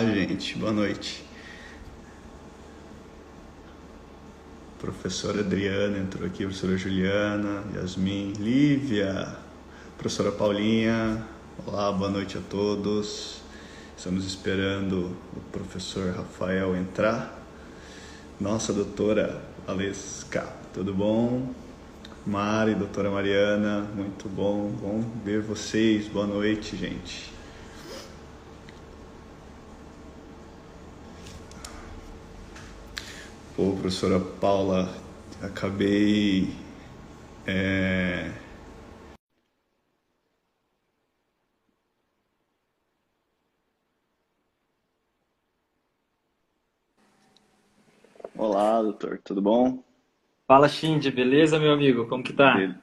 Olá, gente. Boa noite. Professora Adriana entrou aqui, professora Juliana, Yasmin, Lívia, professora Paulinha. Olá, boa noite a todos. Estamos esperando o professor Rafael entrar. Nossa doutora Alesca, tudo bom? Mari, doutora Mariana, muito bom ver vocês. Boa noite, gente. Ô, professora Paula, acabei Olá, doutor, tudo bom? Fala, Shindy, beleza, meu amigo? Como que tá? Be-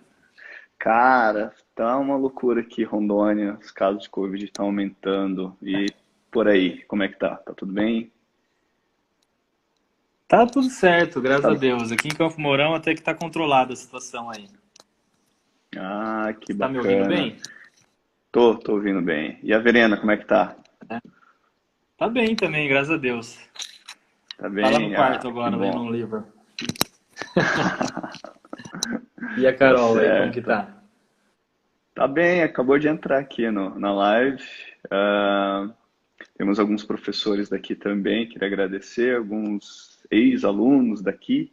Cara, tá uma loucura aqui, Rondônia. Os casos de Covid estão aumentando. E por aí, como é que tá? Tá tudo bem? Tá tudo certo, graças a Tá... Deus. Aqui em Campo Mourão até que tá controlada a situação aí. Ah, que Você tá me ouvindo bacana. bem? Tô ouvindo bem. E a Verena, como é que tá? Tá bem também, graças a Deus. Tá Tá lá no bem? quarto Ah, que agora, lendo bom. um livro. E a Tá Carol aí, como que certo. tá? Tá bem, acabou de entrar aqui na live. Ah, temos alguns professores daqui também, queria agradecer, alguns ex-alunos daqui.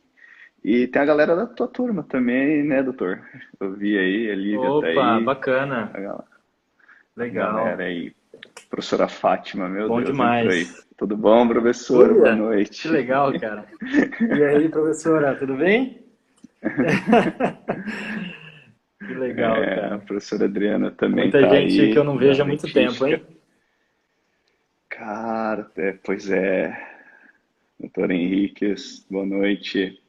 E tem a galera da tua turma também, né, doutor? Eu vi aí, a Lívia tá Opa, aí, bacana. a galera Legal. aí. Professora Fátima, meu Bom Deus, entrou aí. demais. Tudo bom, professora? Boa Uia, que noite. legal, cara. E aí, professora, tudo bem? Que legal, É, a cara. professora Adriana também Muita tá gente que eu aí, não da vejo há muito tempo, Lentística. hein? Cara, pois é, doutor Henriques, boa noite.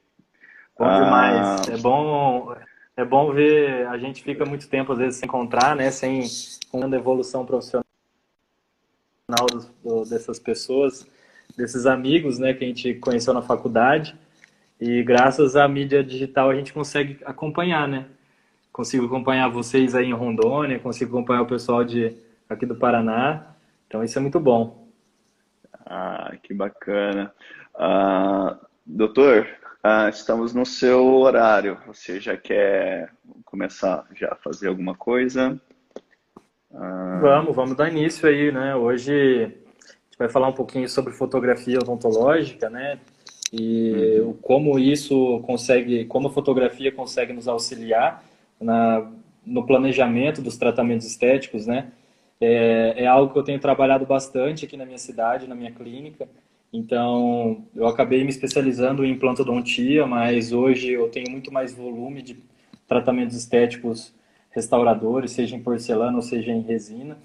Bom demais. Ah, É bom ver, a gente fica muito tempo às vezes sem encontrar, né, sem com a evolução profissional dessas pessoas, desses amigos, né, que a gente conheceu na faculdade. E graças à mídia digital a gente consegue acompanhar, né? Consigo acompanhar vocês aí em Rondônia, consigo acompanhar o pessoal de aqui do Paraná. Então isso é muito bom. que bacana. Doutor, estamos no seu horário. Você já quer começar já a fazer alguma coisa? Vamos dar início aí, né? Hoje a gente vai falar um pouquinho sobre fotografia odontológica, né? E Uhum. como isso consegue, como a fotografia consegue nos auxiliar no planejamento dos tratamentos estéticos, né? É algo que eu tenho trabalhado bastante aqui na minha cidade, na minha clínica. Então, eu acabei me especializando em implantodontia, mas hoje eu tenho muito mais volume de tratamentos estéticos restauradores, seja em porcelana ou seja em resina.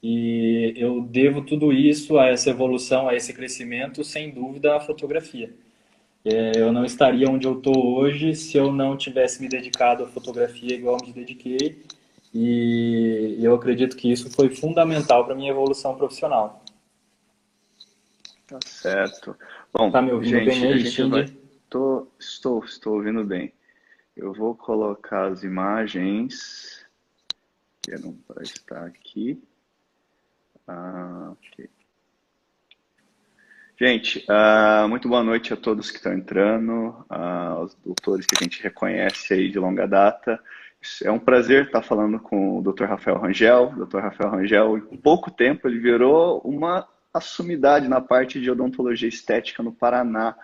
E eu devo tudo isso a essa evolução, a esse crescimento, sem dúvida, à fotografia. Eu não estaria onde eu estou hoje se eu não tivesse me dedicado à fotografia igual me dediquei. E eu acredito que isso foi fundamental para a minha evolução profissional. Tá certo. Bom, Tá me ouvindo bem gente, a aí, gente vai. Shindy? Estou ouvindo bem. Eu vou colocar as imagens, que não para estar aqui. Ok. Gente, muito boa noite a todos que estão entrando, aos doutores que a gente reconhece aí de longa data. É um prazer estar falando com o Dr. Rafael Rangel. O Dr. Rafael Rangel, em pouco tempo, ele virou uma assumidade na parte de odontologia estética no Paraná.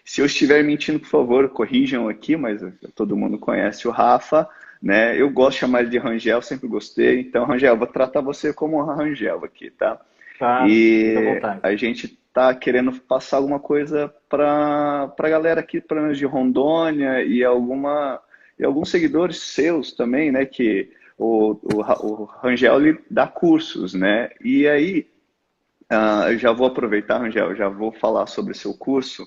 Se eu estiver mentindo, por favor, corrijam aqui, mas todo mundo conhece o Rafa, né? Eu gosto de chamar ele de Rangel, sempre gostei. Então, Rangel, vou tratar você como Rangel aqui, tá? Claro, fica à E vontade. a gente tá querendo passar alguma coisa para a galera aqui, pelo menos de Rondônia e alguns seguidores seus também, né? Que o Rangel ele dá cursos, né? E aí eu já vou aproveitar, Rangel, já vou falar sobre o seu curso,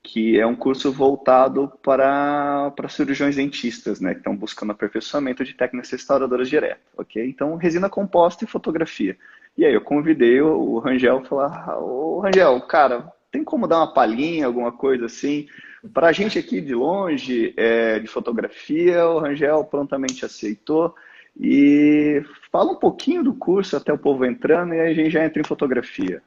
que é um curso voltado para cirurgiões dentistas, né, que estão buscando aperfeiçoamento de técnicas restauradoras direto, ok? Então, resina composta e fotografia. E aí eu convidei o Rangel para falar, ô Rangel, cara, tem como dar uma palhinha, alguma coisa assim? Para a gente aqui de longe, de fotografia, o Rangel prontamente aceitou. E fala um pouquinho do curso até o povo entrando e aí a gente já entra em fotografia.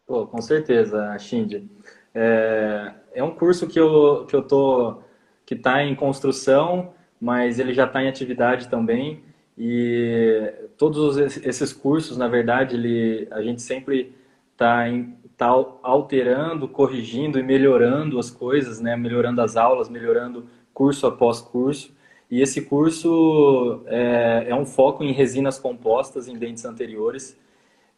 Pô, com certeza, Shindy. É um curso que está em construção, mas ele já está em atividade também. E todos esses cursos, na verdade, a gente sempre tá alterando, corrigindo e melhorando as coisas, né? Melhorando as aulas, melhorando curso após curso. E esse curso é um foco em resinas compostas em dentes anteriores.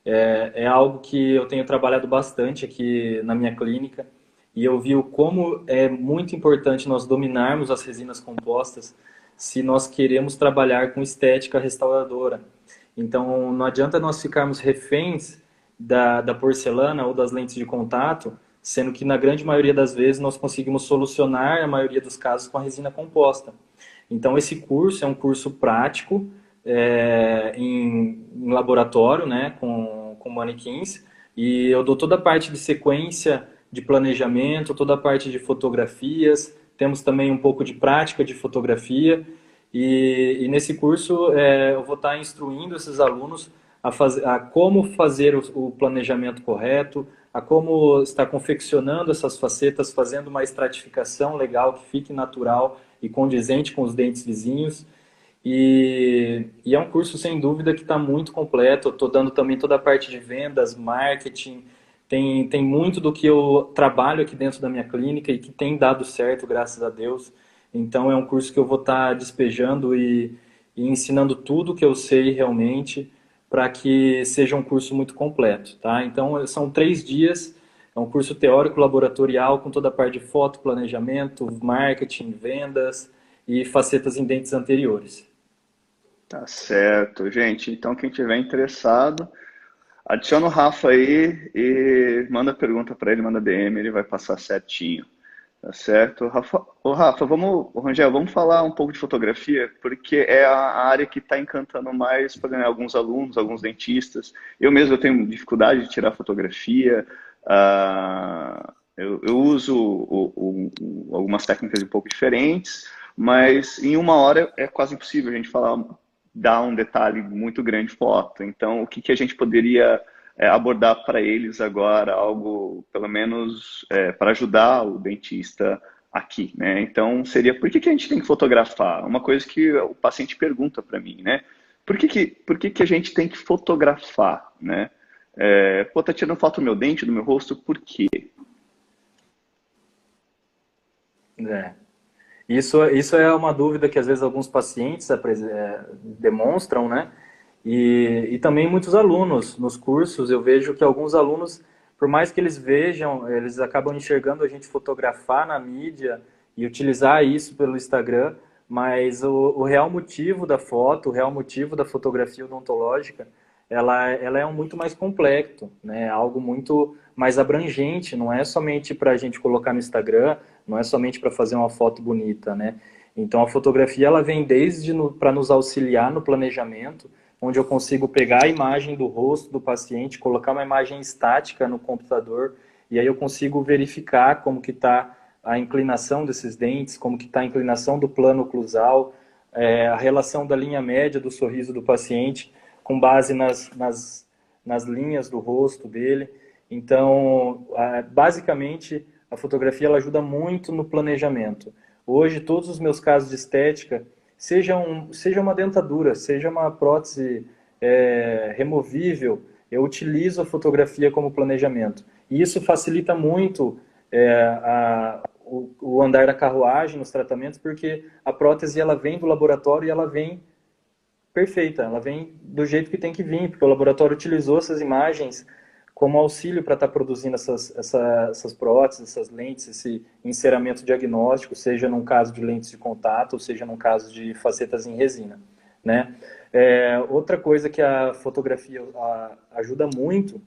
É algo que eu tenho trabalhado bastante aqui na minha clínica e eu vi o como é muito importante nós dominarmos as resinas compostas se nós queremos trabalhar com estética restauradora. Então, não adianta nós ficarmos reféns da porcelana ou das lentes de contato, sendo que na grande maioria das vezes nós conseguimos solucionar a maioria dos casos com a resina composta. Então, esse curso é um curso prático, em laboratório, né, com manequins, e eu dou toda a parte de sequência de planejamento, toda a parte de fotografias, temos também um pouco de prática de fotografia, e nesse curso eu vou estar instruindo esses alunos a como fazer o planejamento correto, a como estar confeccionando essas facetas, fazendo uma estratificação legal que fique natural e condizente com os dentes vizinhos. E é um curso, sem dúvida, que está muito completo. Eu estou dando também toda a parte de vendas, marketing. Tem muito do que eu trabalho aqui dentro da minha clínica e que tem dado certo, graças a Deus. Então, é um curso que eu vou estar despejando e ensinando tudo que eu sei realmente para que seja um curso muito completo, tá? Então, são 3 dias. É um curso teórico laboratorial com toda a parte de foto, planejamento, marketing, vendas e facetas em dentes anteriores. Tá certo, gente. Então, quem tiver interessado, adiciona o Rafa aí e manda pergunta para ele, manda DM, ele vai passar certinho. Tá certo? Rafa, ô Rafa, ô Rangel, vamos falar um pouco de fotografia, porque é a área que está encantando mais para alguns alunos, alguns dentistas. Eu mesmo eu tenho dificuldade de tirar fotografia. Eu uso algumas técnicas um pouco diferentes, mas em uma hora é quase impossível a gente falar, dar um detalhe muito grande foto. Então, o que, que a gente poderia abordar para eles agora, algo pelo menos para ajudar o dentista aqui, né? Então, seria por que, que a gente tem que fotografar? Uma coisa que o paciente pergunta para mim, né? Por que, que a gente tem que fotografar, né? Pô, tá tirando foto do meu dente, do meu rosto, por quê? É. Isso é uma dúvida que às vezes alguns pacientes demonstram, né? E também muitos alunos nos cursos, eu vejo que alguns alunos, por mais que eles vejam, eles acabam enxergando a gente fotografar na mídia e utilizar isso pelo Instagram, mas o real motivo da foto, o real motivo da fotografia odontológica, ela é um muito mais complexo, né? Algo muito mais abrangente, não é somente para a gente colocar no Instagram, não é somente para fazer uma foto bonita, né? Então a fotografia ela vem desde para nos auxiliar no planejamento, onde eu consigo pegar a imagem do rosto do paciente, colocar uma imagem estática no computador e aí eu consigo verificar como que está a inclinação desses dentes, como que está a inclinação do plano oclusal, a relação da linha média do sorriso do paciente com base nas linhas do rosto dele. Então, basicamente, a fotografia ela ajuda muito no planejamento. Hoje, todos os meus casos de estética, seja uma dentadura, seja uma prótese removível, eu utilizo a fotografia como planejamento. E isso facilita muito o andar da carruagem nos tratamentos, porque a prótese ela vem do laboratório e ela vem perfeita, ela vem do jeito que tem que vir, porque o laboratório utilizou essas imagens como auxílio para estar produzindo essas próteses, essas lentes, esse enceramento diagnóstico, seja num caso de lentes de contato, ou seja num caso de facetas em resina, né? Outra coisa que a fotografia ajuda muito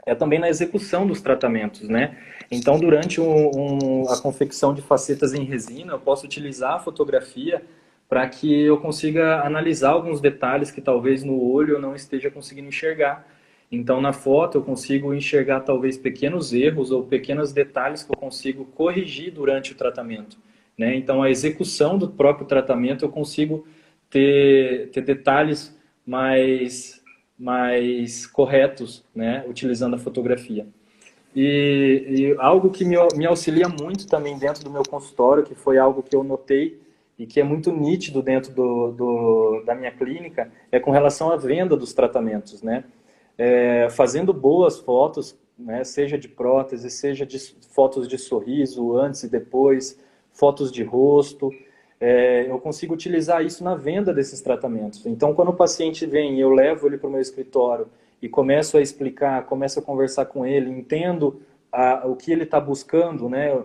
é também na execução dos tratamentos, né? Então, durante a confecção de facetas em resina, eu posso utilizar a fotografia para que eu consiga analisar alguns detalhes que talvez no olho eu não esteja conseguindo enxergar. Então, na foto, eu consigo enxergar talvez pequenos erros ou pequenos detalhes que eu consigo corrigir durante o tratamento, né? Então, a execução do próprio tratamento, eu consigo ter detalhes mais corretos, né? Utilizando a fotografia. E algo que me auxilia muito também dentro do meu consultório, que foi algo que eu notei e que é muito nítido dentro da minha clínica, é com relação à venda dos tratamentos, né? Fazendo boas fotos, né, seja de prótese, seja de fotos de sorriso, antes e depois, fotos de rosto, eu consigo utilizar isso na venda desses tratamentos. Então, quando o paciente vem, eu levo ele para o meu escritório e começo a explicar, começo a conversar com ele, entendo o que ele está buscando, né,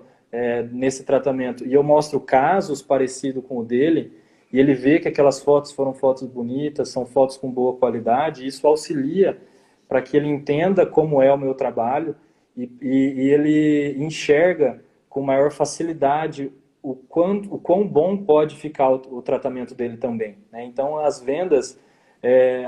nesse tratamento, e eu mostro casos parecidos com o dele, e ele vê que aquelas fotos foram fotos bonitas, são fotos com boa qualidade, e isso auxilia para que ele entenda como é o meu trabalho e ele enxerga com maior facilidade o quão bom pode ficar o tratamento dele também, né? Então, as vendas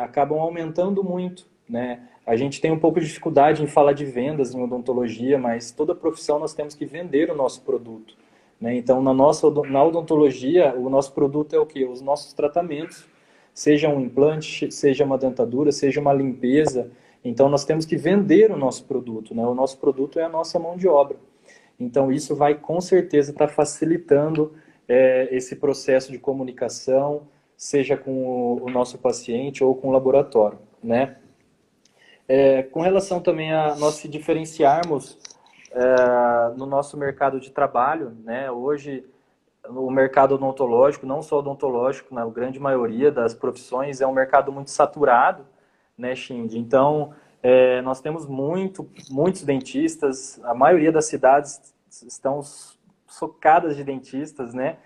acabam aumentando muito, né? A gente tem um pouco de dificuldade em falar de vendas em odontologia, mas toda profissão nós temos que vender o nosso produto, né? Então, na odontologia, o nosso produto é o quê? Os nossos tratamentos, seja um implante, seja uma dentadura, seja uma limpeza. Então, nós temos que vender o nosso produto, né? O nosso produto é a nossa mão de obra. Então, isso vai com certeza estar facilitando esse processo de comunicação, seja com o nosso paciente ou com o laboratório, né? Com relação também a nós se diferenciarmos no nosso mercado de trabalho, né? Hoje, o mercado odontológico, não só odontológico, na grande maioria das profissões, é um mercado muito saturado, né, Shindy? Então, nós temos muitos dentistas, a maioria das cidades estão socadas de dentistas, né?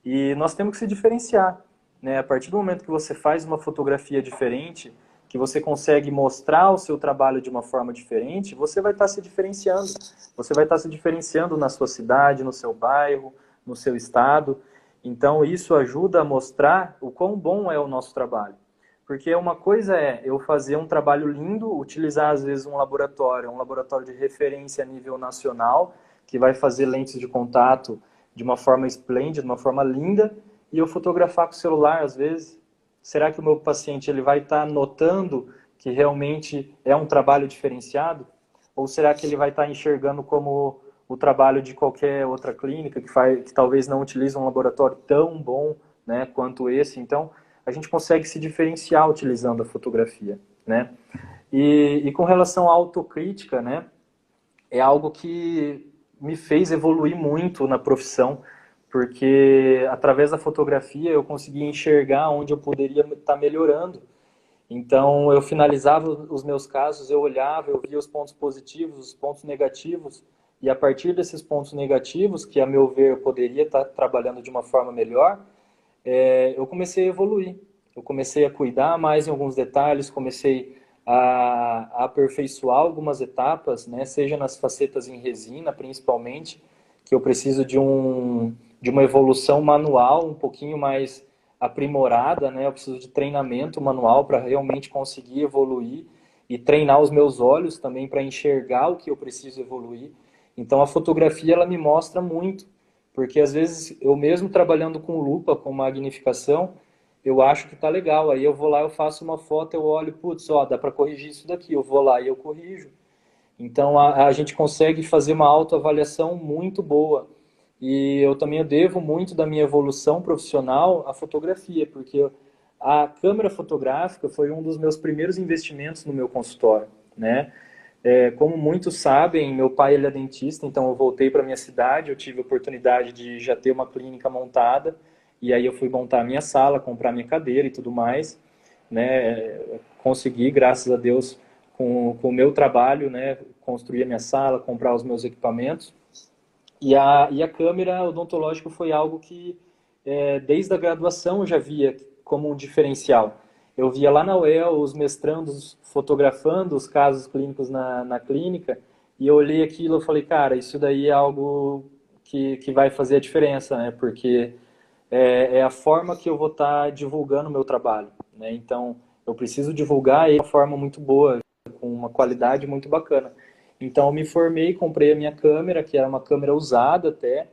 E nós temos que se diferenciar, né? A partir do momento que você faz uma fotografia diferente, que você consegue mostrar o seu trabalho de uma forma diferente, você vai estar se diferenciando. Você vai estar se diferenciando na sua cidade, no seu bairro, no seu estado. Então, isso ajuda a mostrar o quão bom é o nosso trabalho. Porque uma coisa é eu fazer um trabalho lindo, utilizar às vezes um laboratório de referência a nível nacional, que vai fazer lentes de contato de uma forma esplêndida, de uma forma linda, e eu fotografar com o celular às vezes. Será que o meu paciente ele vai estar notando que realmente é um trabalho diferenciado? Ou será que ele vai estar enxergando como o trabalho de qualquer outra clínica que talvez não utilize um laboratório tão bom, né, quanto esse? Então, a gente consegue se diferenciar utilizando a fotografia, né? E com relação à autocrítica, né, é algo que me fez evoluir muito na profissão, porque através da fotografia eu conseguia enxergar onde eu poderia estar melhorando. Então, eu finalizava os meus casos, eu olhava, eu via os pontos positivos, os pontos negativos, e a partir desses pontos negativos, que a meu ver eu poderia estar trabalhando de uma forma melhor, eu comecei a evoluir. Eu comecei a cuidar mais em alguns detalhes, comecei a aperfeiçoar algumas etapas, né? Seja nas facetas em resina, principalmente, que eu preciso de uma evolução manual um pouquinho mais aprimorada, né? Eu preciso de treinamento manual para realmente conseguir evoluir e treinar os meus olhos também para enxergar o que eu preciso evoluir. Então, a fotografia ela me mostra muito, porque às vezes eu mesmo trabalhando com lupa, com magnificação, eu acho que tá legal. Aí eu vou lá, eu faço uma foto, eu olho, putz, ó, dá para corrigir isso daqui. Eu vou lá e eu corrijo. Então a gente consegue fazer uma autoavaliação muito boa. E eu também devo muito da minha evolução profissional à fotografia, porque a câmera fotográfica foi um dos meus primeiros investimentos no meu consultório, né? Como muitos sabem, meu pai ele é dentista, então eu voltei para minha cidade, eu tive a oportunidade de já ter uma clínica montada, e aí eu fui montar a minha sala, comprar minha cadeira e tudo mais, né? Consegui, graças a Deus, com o meu trabalho, né? Construir a minha sala, comprar os meus equipamentos. E a câmera odontológica foi algo que, desde a graduação, eu já via como um diferencial. Eu via lá na UEL os mestrandos fotografando os casos clínicos na clínica, e eu olhei aquilo e falei, cara, isso daí é algo que vai fazer a diferença, né? Porque é a forma que eu vou estar divulgando o meu trabalho, né? Então, eu preciso divulgar ele de uma forma muito boa, com uma qualidade muito bacana. Então, eu me formei, comprei a minha câmera, que era uma câmera usada até,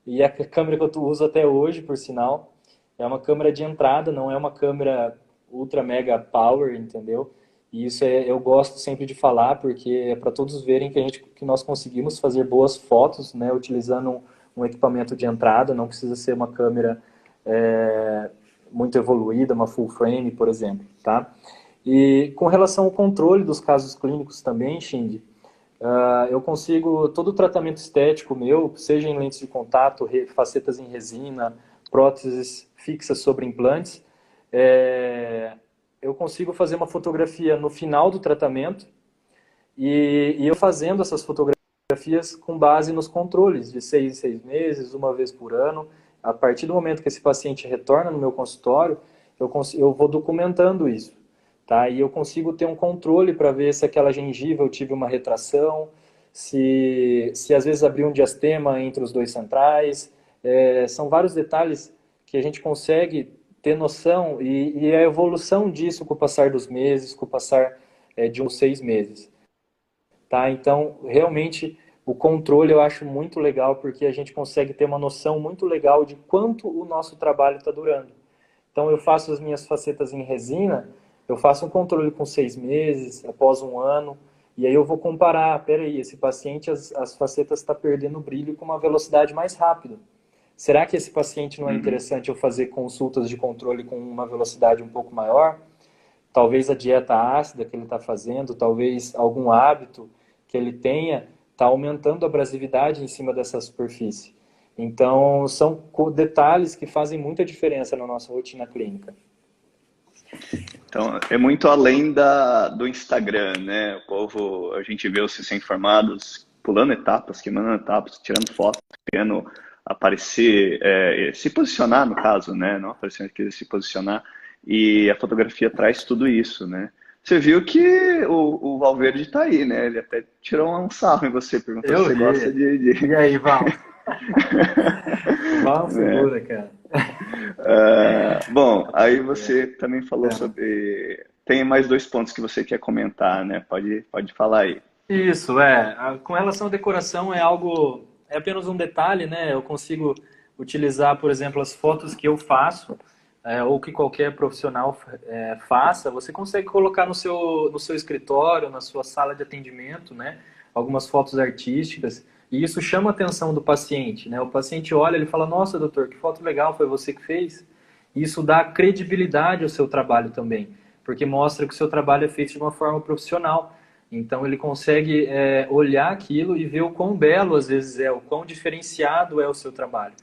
e a câmera que eu uso até hoje, por sinal, é uma câmera de entrada, não é uma câmera ultra mega power, entendeu? E isso eu gosto sempre de falar, porque é para todos verem que nós conseguimos fazer boas fotos, né, utilizando um equipamento de entrada, não precisa ser uma câmera é, muito evoluída, uma full frame, por exemplo, tá? E com relação ao controle dos casos clínicos também, Xing, eu consigo, todo o tratamento estético meu, seja em lentes de contato, facetas em resina, próteses fixas sobre implantes, é, eu consigo fazer uma fotografia no final do tratamento e eu fazendo essas fotografias com base nos controles de 6 em 6 meses, uma vez por ano. A partir do momento que esse paciente retorna no meu consultório, eu vou documentando isso. Tá? E eu consigo ter um controle para ver se aquela gengiva eu tive uma retração, se às vezes abriu um diastema entre os dois centrais. São vários detalhes que a gente consegue ter noção e a evolução disso com o passar dos meses, com o passar de uns 6 meses. Tá? Então, realmente, o controle eu acho muito legal porque a gente consegue ter uma noção muito legal de quanto o nosso trabalho está durando. Então, eu faço as minhas facetas em resina, eu faço um controle com 6 meses, após um ano, e aí eu vou comparar, peraí, esse paciente, as facetas está perdendo brilho com uma velocidade mais rápida. Será que esse paciente não é Uhum. interessante eu fazer consultas de controle com uma velocidade um pouco maior? Talvez a dieta ácida que ele está fazendo, talvez algum hábito que ele tenha, está aumentando a abrasividade em cima dessa superfície. Então, são detalhes que fazem muita diferença na nossa rotina clínica. Então, é muito além do Instagram, né? O povo, a gente vê os recém-formados pulando etapas, queimando etapas, tirando fotos, querendo aparecer, se posicionar no caso, né? Não aparecer, querer se posicionar. E a fotografia traz tudo isso, né? Você viu que o Valverde está aí, né? Ele até tirou um sarro em você, perguntou se Eu você gosta vi. E aí, Val? Val né? segura, cara. Bom, aí você também falou sobre. Tem mais dois pontos que você quer comentar, né? Pode falar aí. Isso, com relação à decoração é apenas um detalhe, né? Eu consigo utilizar, por exemplo, as fotos que eu faço, ou que qualquer profissional faça, você consegue colocar no seu escritório, na sua sala de atendimento, né? Algumas fotos artísticas, e isso chama a atenção do paciente, né? O paciente olha, ele fala, nossa, doutor, que foto legal, foi você que fez? Isso dá credibilidade ao seu trabalho também, porque mostra que o seu trabalho é feito de uma forma profissional. Então ele consegue olhar aquilo e ver o quão belo às vezes o quão diferenciado é o seu trabalho.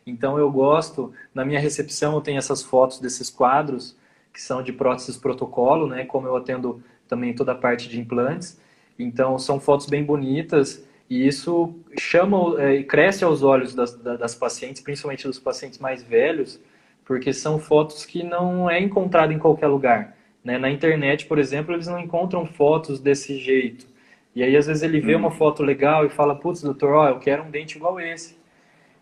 Então eu gosto, na minha recepção eu tenho essas fotos desses quadros que são de próteses protocolo, né? Como eu atendo também toda a parte de implantes. Então são fotos bem bonitas e isso chama e cresce aos olhos das pacientes, principalmente dos pacientes mais velhos, porque são fotos que não é encontrado em qualquer lugar. Né? Na internet, por exemplo, eles não encontram fotos desse jeito. E aí, às vezes, ele vê uma Uhum. foto legal e fala, putz, doutor, ó, eu quero um dente igual esse.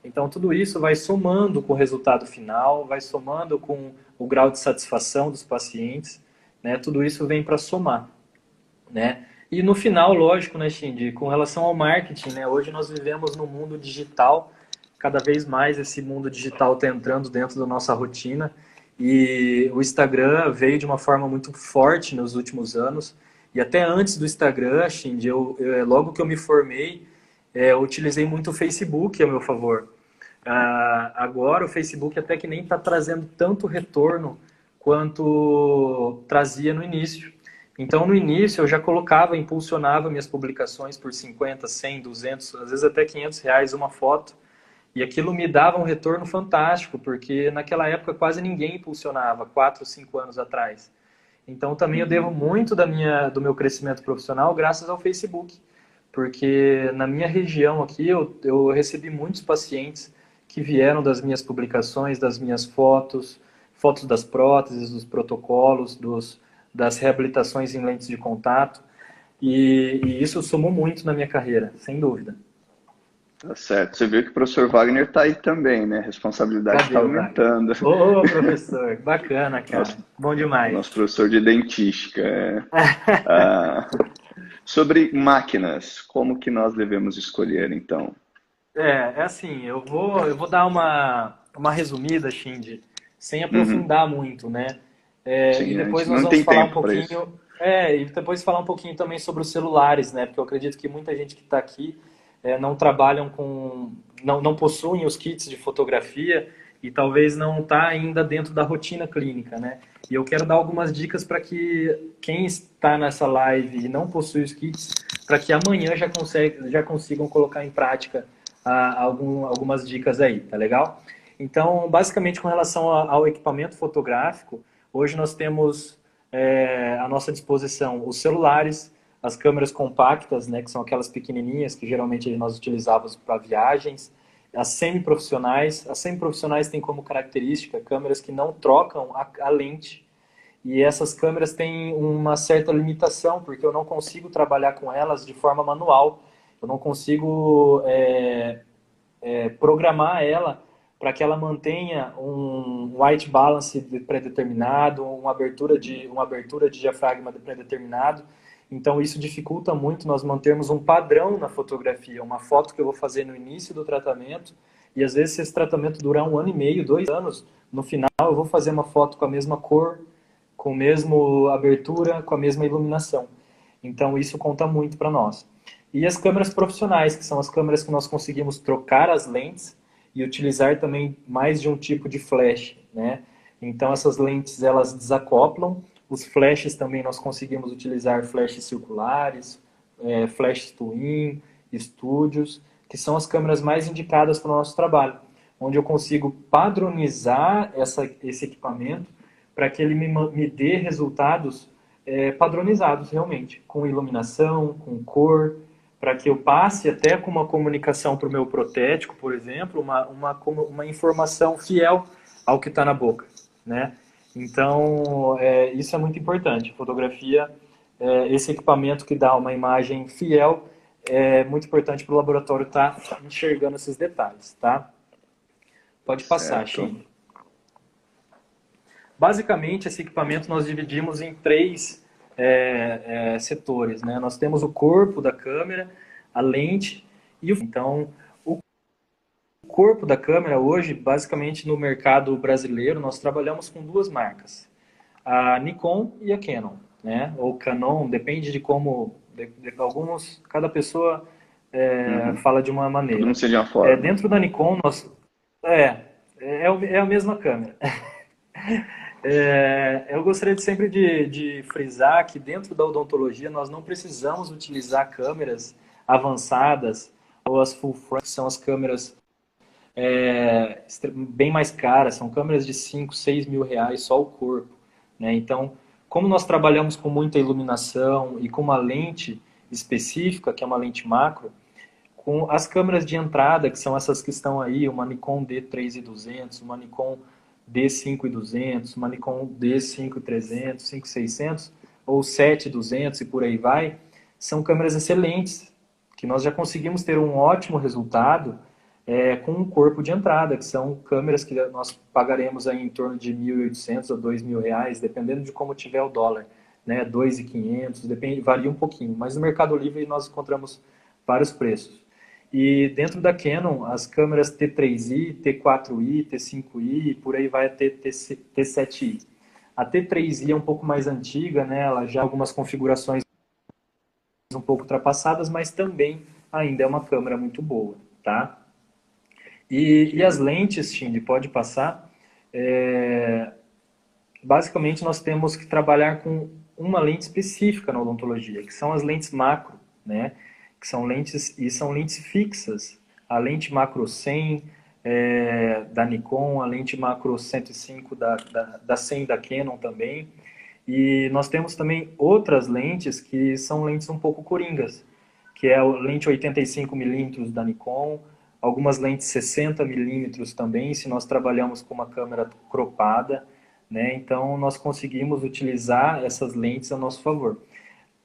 Então, tudo isso vai somando com o resultado final, vai somando com o grau de satisfação dos pacientes, né? Tudo isso vem para somar, né? E no final, lógico, né, Shindy, com relação ao marketing, né? Hoje nós vivemos no mundo digital, cada vez mais esse mundo digital está entrando dentro da nossa rotina e o Instagram veio de uma forma muito forte nos últimos anos. E até antes do Instagram, Shindy, logo que eu me formei, eu utilizei muito o Facebook a meu favor. Agora o Facebook até que nem está trazendo tanto retorno quanto trazia no início. Então, no início, eu já colocava, impulsionava minhas publicações por 50, 100, 200, às vezes até R$ 500 uma foto. E aquilo me dava um retorno fantástico, porque naquela época quase ninguém impulsionava, 4, 5 anos atrás. Então, também eu devo Uhum. muito do meu crescimento profissional graças ao Facebook. Porque na minha região aqui, eu recebi muitos pacientes que vieram das minhas publicações, das minhas fotos, fotos das próteses, dos protocolos, das reabilitações em lentes de contato. E isso somou muito na minha carreira, sem dúvida. Tá certo. Você viu que o professor Wagner está aí também, né? A responsabilidade está Cadê o Wagner? aumentando. Ô, professor, bacana, Nosso, cara. Bom o demais. nosso professor de dentística. Ah, sobre máquinas, como que nós devemos escolher, então? É assim, eu vou dar uma resumida, Shindy, sem Uhum. aprofundar muito, né? E Sim, a depois gente nós não vamos tem falar um tempo para isso. pouquinho. E depois falar um pouquinho também sobre os celulares, né? Porque eu acredito que muita gente que está aqui não trabalham com, não possuem os kits de fotografia e talvez não está ainda dentro da rotina clínica, né? E eu quero dar algumas dicas para que quem está nessa live e não possui os kits, para que amanhã já consigam colocar em prática algumas dicas aí, tá legal? Então, basicamente, com relação ao equipamento fotográfico, hoje nós temos à nossa disposição os celulares, as câmeras compactas, né, que são aquelas pequenininhas que geralmente nós utilizávamos para viagens, as semiprofissionais. As semiprofissionais têm como característica câmeras que não trocam a lente, e essas câmeras têm uma certa limitação, porque eu não consigo trabalhar com elas de forma manual, eu não consigo programar ela para que ela mantenha um white balance pré-determinado, uma abertura de diafragma pré-determinado. Então isso dificulta muito nós mantermos um padrão na fotografia, uma foto que eu vou fazer no início do tratamento, e às vezes se esse tratamento durar 1 ano e meio, 2 anos, no final eu vou fazer uma foto com a mesma cor, com a mesma abertura, com a mesma iluminação. Então isso conta muito para nós. E as câmeras profissionais, que são as câmeras que nós conseguimos trocar as lentes e utilizar também mais de um tipo de flash, né? Então essas lentes elas desacoplam, os flashes também nós conseguimos utilizar flashes circulares, flash twin, estúdios, que são as câmeras mais indicadas para o nosso trabalho, onde eu consigo padronizar esse equipamento para que ele me dê resultados padronizados realmente, com iluminação, com cor, para que eu passe até com uma comunicação para o meu protético, por exemplo, uma informação fiel ao que está na boca, né? Então, isso é muito importante. Fotografia, esse equipamento que dá uma imagem fiel, é muito importante para o laboratório estar enxergando esses detalhes, tá? Pode passar, Certo. Xing. Basicamente, esse equipamento nós dividimos em três setores, né? Nós temos o corpo da câmera, a lente e o... Então, o corpo da câmera hoje, basicamente no mercado brasileiro, nós trabalhamos com duas marcas, a Nikon e a Canon, né? Ou Canon, depende de como... cada pessoa Uhum. fala de uma Todo maneira. mundo seja uma forma. Dentro da Nikon, é a mesma câmera. Eu gostaria sempre de frisar que dentro da odontologia nós não precisamos utilizar câmeras avançadas ou as full frame, que são as câmeras bem mais caras, são câmeras de 5, 6 mil reais só o corpo, né? Então, como nós trabalhamos com muita iluminação e com uma lente específica, que é uma lente macro, com as câmeras de entrada, que são essas que estão aí, uma Nikon D3200, uma Nikon D5200, uma Nikon D5300, 5600 ou 7200 e por aí vai, são câmeras excelentes, que nós já conseguimos ter um ótimo resultado com um corpo de entrada, que são câmeras que nós pagaremos aí em torno de 1.800 a 2.000 reais, dependendo de como tiver o dólar, né? 2.500, depende, varia um pouquinho, mas no Mercado Livre nós encontramos vários preços. E dentro da Canon, as câmeras T3i, T4i, T5i, e por aí vai até T7i. A T3i é um pouco mais antiga, né? Ela já tem algumas configurações um pouco ultrapassadas, mas também ainda é uma câmera muito boa, tá? E as lentes, Shindy, pode passar. Basicamente, nós temos que trabalhar com uma lente específica na odontologia, que são as lentes macro, né? Que são lentes fixas. A lente macro 100 da Nikon, a lente macro 105 da 100 da Canon também. E nós temos também outras lentes que são lentes um pouco coringas, que é a lente 85mm da Nikon, algumas lentes 60mm também, se nós trabalhamos com uma câmera cropada, né? Então nós conseguimos utilizar essas lentes a nosso favor.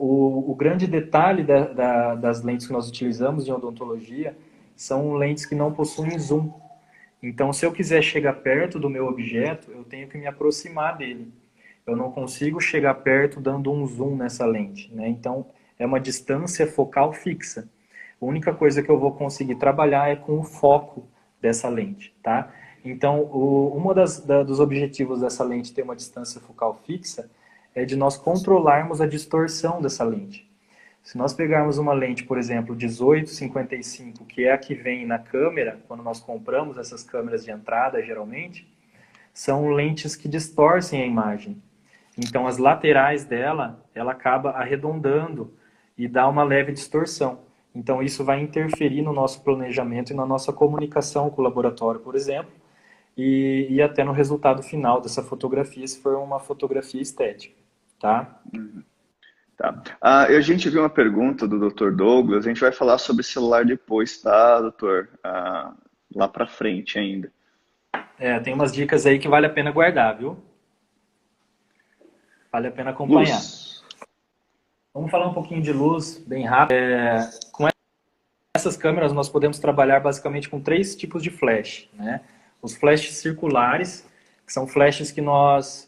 O grande detalhe das lentes que nós utilizamos em odontologia são lentes que não possuem zoom. Então, se eu quiser chegar perto do meu objeto, eu tenho que me aproximar dele. Eu não consigo chegar perto dando um zoom nessa lente, né? Então, é uma distância focal fixa. A única coisa que eu vou conseguir trabalhar é com o foco dessa lente, tá? Então, dos objetivos dessa lente ter uma distância focal fixa é de nós controlarmos a distorção dessa lente. Se nós pegarmos uma lente, por exemplo, 18-55, que é a que vem na câmera, quando nós compramos essas câmeras de entrada, geralmente, são lentes que distorcem a imagem. Então, as laterais dela, ela acaba arredondando e dá uma leve distorção. Então, isso vai interferir no nosso planejamento e na nossa comunicação com o laboratório, por exemplo, e até no resultado final dessa fotografia, se for uma fotografia estética, tá? Tá. A gente viu uma pergunta do Dr. Douglas, a gente vai falar sobre celular depois, tá, doutor? Lá pra frente ainda. Tem umas dicas aí que vale a pena guardar, viu? Vale a pena acompanhar. Luz. Vamos falar um pouquinho de luz, bem rápido. Com essas câmeras, nós podemos trabalhar basicamente com 3 tipos de flash, né? Os flashes circulares, que são flashes que nós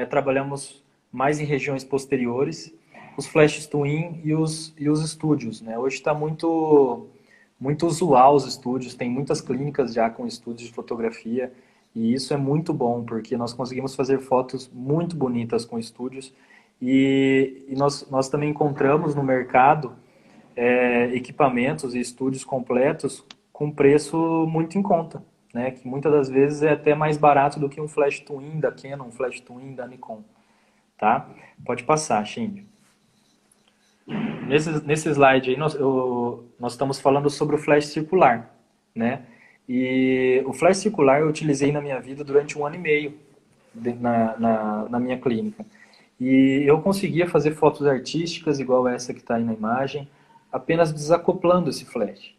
trabalhamos mais em regiões posteriores. Os flashes twin e os estúdios, né? Hoje está muito usual os estúdios, tem muitas clínicas já com estúdios de fotografia, e isso é muito bom, porque nós conseguimos fazer fotos muito bonitas com estúdios, e nós também encontramos no mercado equipamentos e estúdios completos com preço muito em conta, né? Que muitas das vezes é até mais barato do que um flash twin da Canon, um flash twin da Nikon, tá? Pode passar, Shinji. Nesse slide aí, nós estamos falando sobre o flash circular, né? E o flash circular eu utilizei na minha vida durante 1 ano e meio na minha clínica. E eu conseguia fazer fotos artísticas, igual essa que está aí na imagem, apenas desacoplando esse flash.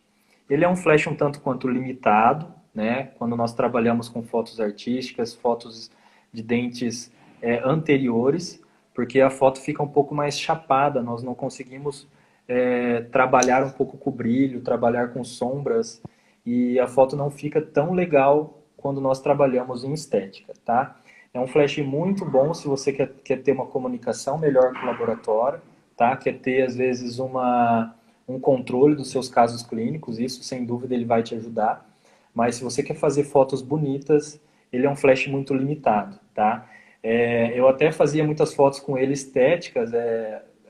Ele é um flash um tanto quanto limitado, né? Quando nós trabalhamos com fotos artísticas, fotos de dentes anteriores, porque a foto fica um pouco mais chapada, nós não conseguimos trabalhar um pouco com brilho, trabalhar com sombras, e a foto não fica tão legal quando nós trabalhamos em estética, tá? É um flash muito bom se você quer ter uma comunicação melhor com o laboratório, tá? Quer ter, às vezes, um controle dos seus casos clínicos, isso, sem dúvida, ele vai te ajudar. Mas se você quer fazer fotos bonitas, ele é um flash muito limitado, tá? Eu até fazia muitas fotos com ele estéticas,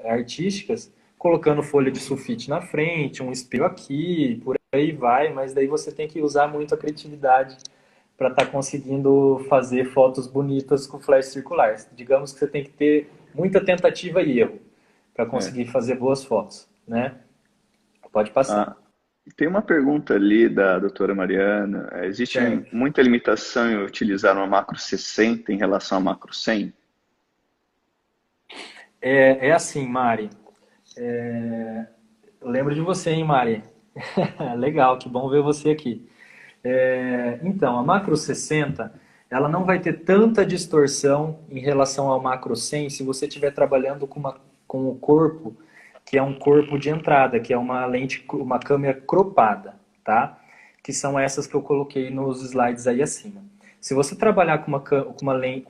artísticas, colocando folha de sulfite na frente, um espelho aqui, por aí vai, mas daí você tem que usar muito a criatividade para estar conseguindo fazer fotos bonitas com flash circular. Digamos que você tem que ter muita tentativa e erro para conseguir fazer boas fotos, né? Pode passar. Tem uma pergunta ali da doutora Mariana. Existe muita limitação em utilizar uma macro 60 em relação à macro 100? É assim, Mari. Eu lembro de você, hein, Mari? Legal, que bom ver você aqui. Então, a macro 60, ela não vai ter tanta distorção em relação ao macro 100 se você estiver trabalhando com o corpo, que é um corpo de entrada, que é uma lente, uma câmera cropada, tá? Que são essas que eu coloquei nos slides aí acima. Se você trabalhar com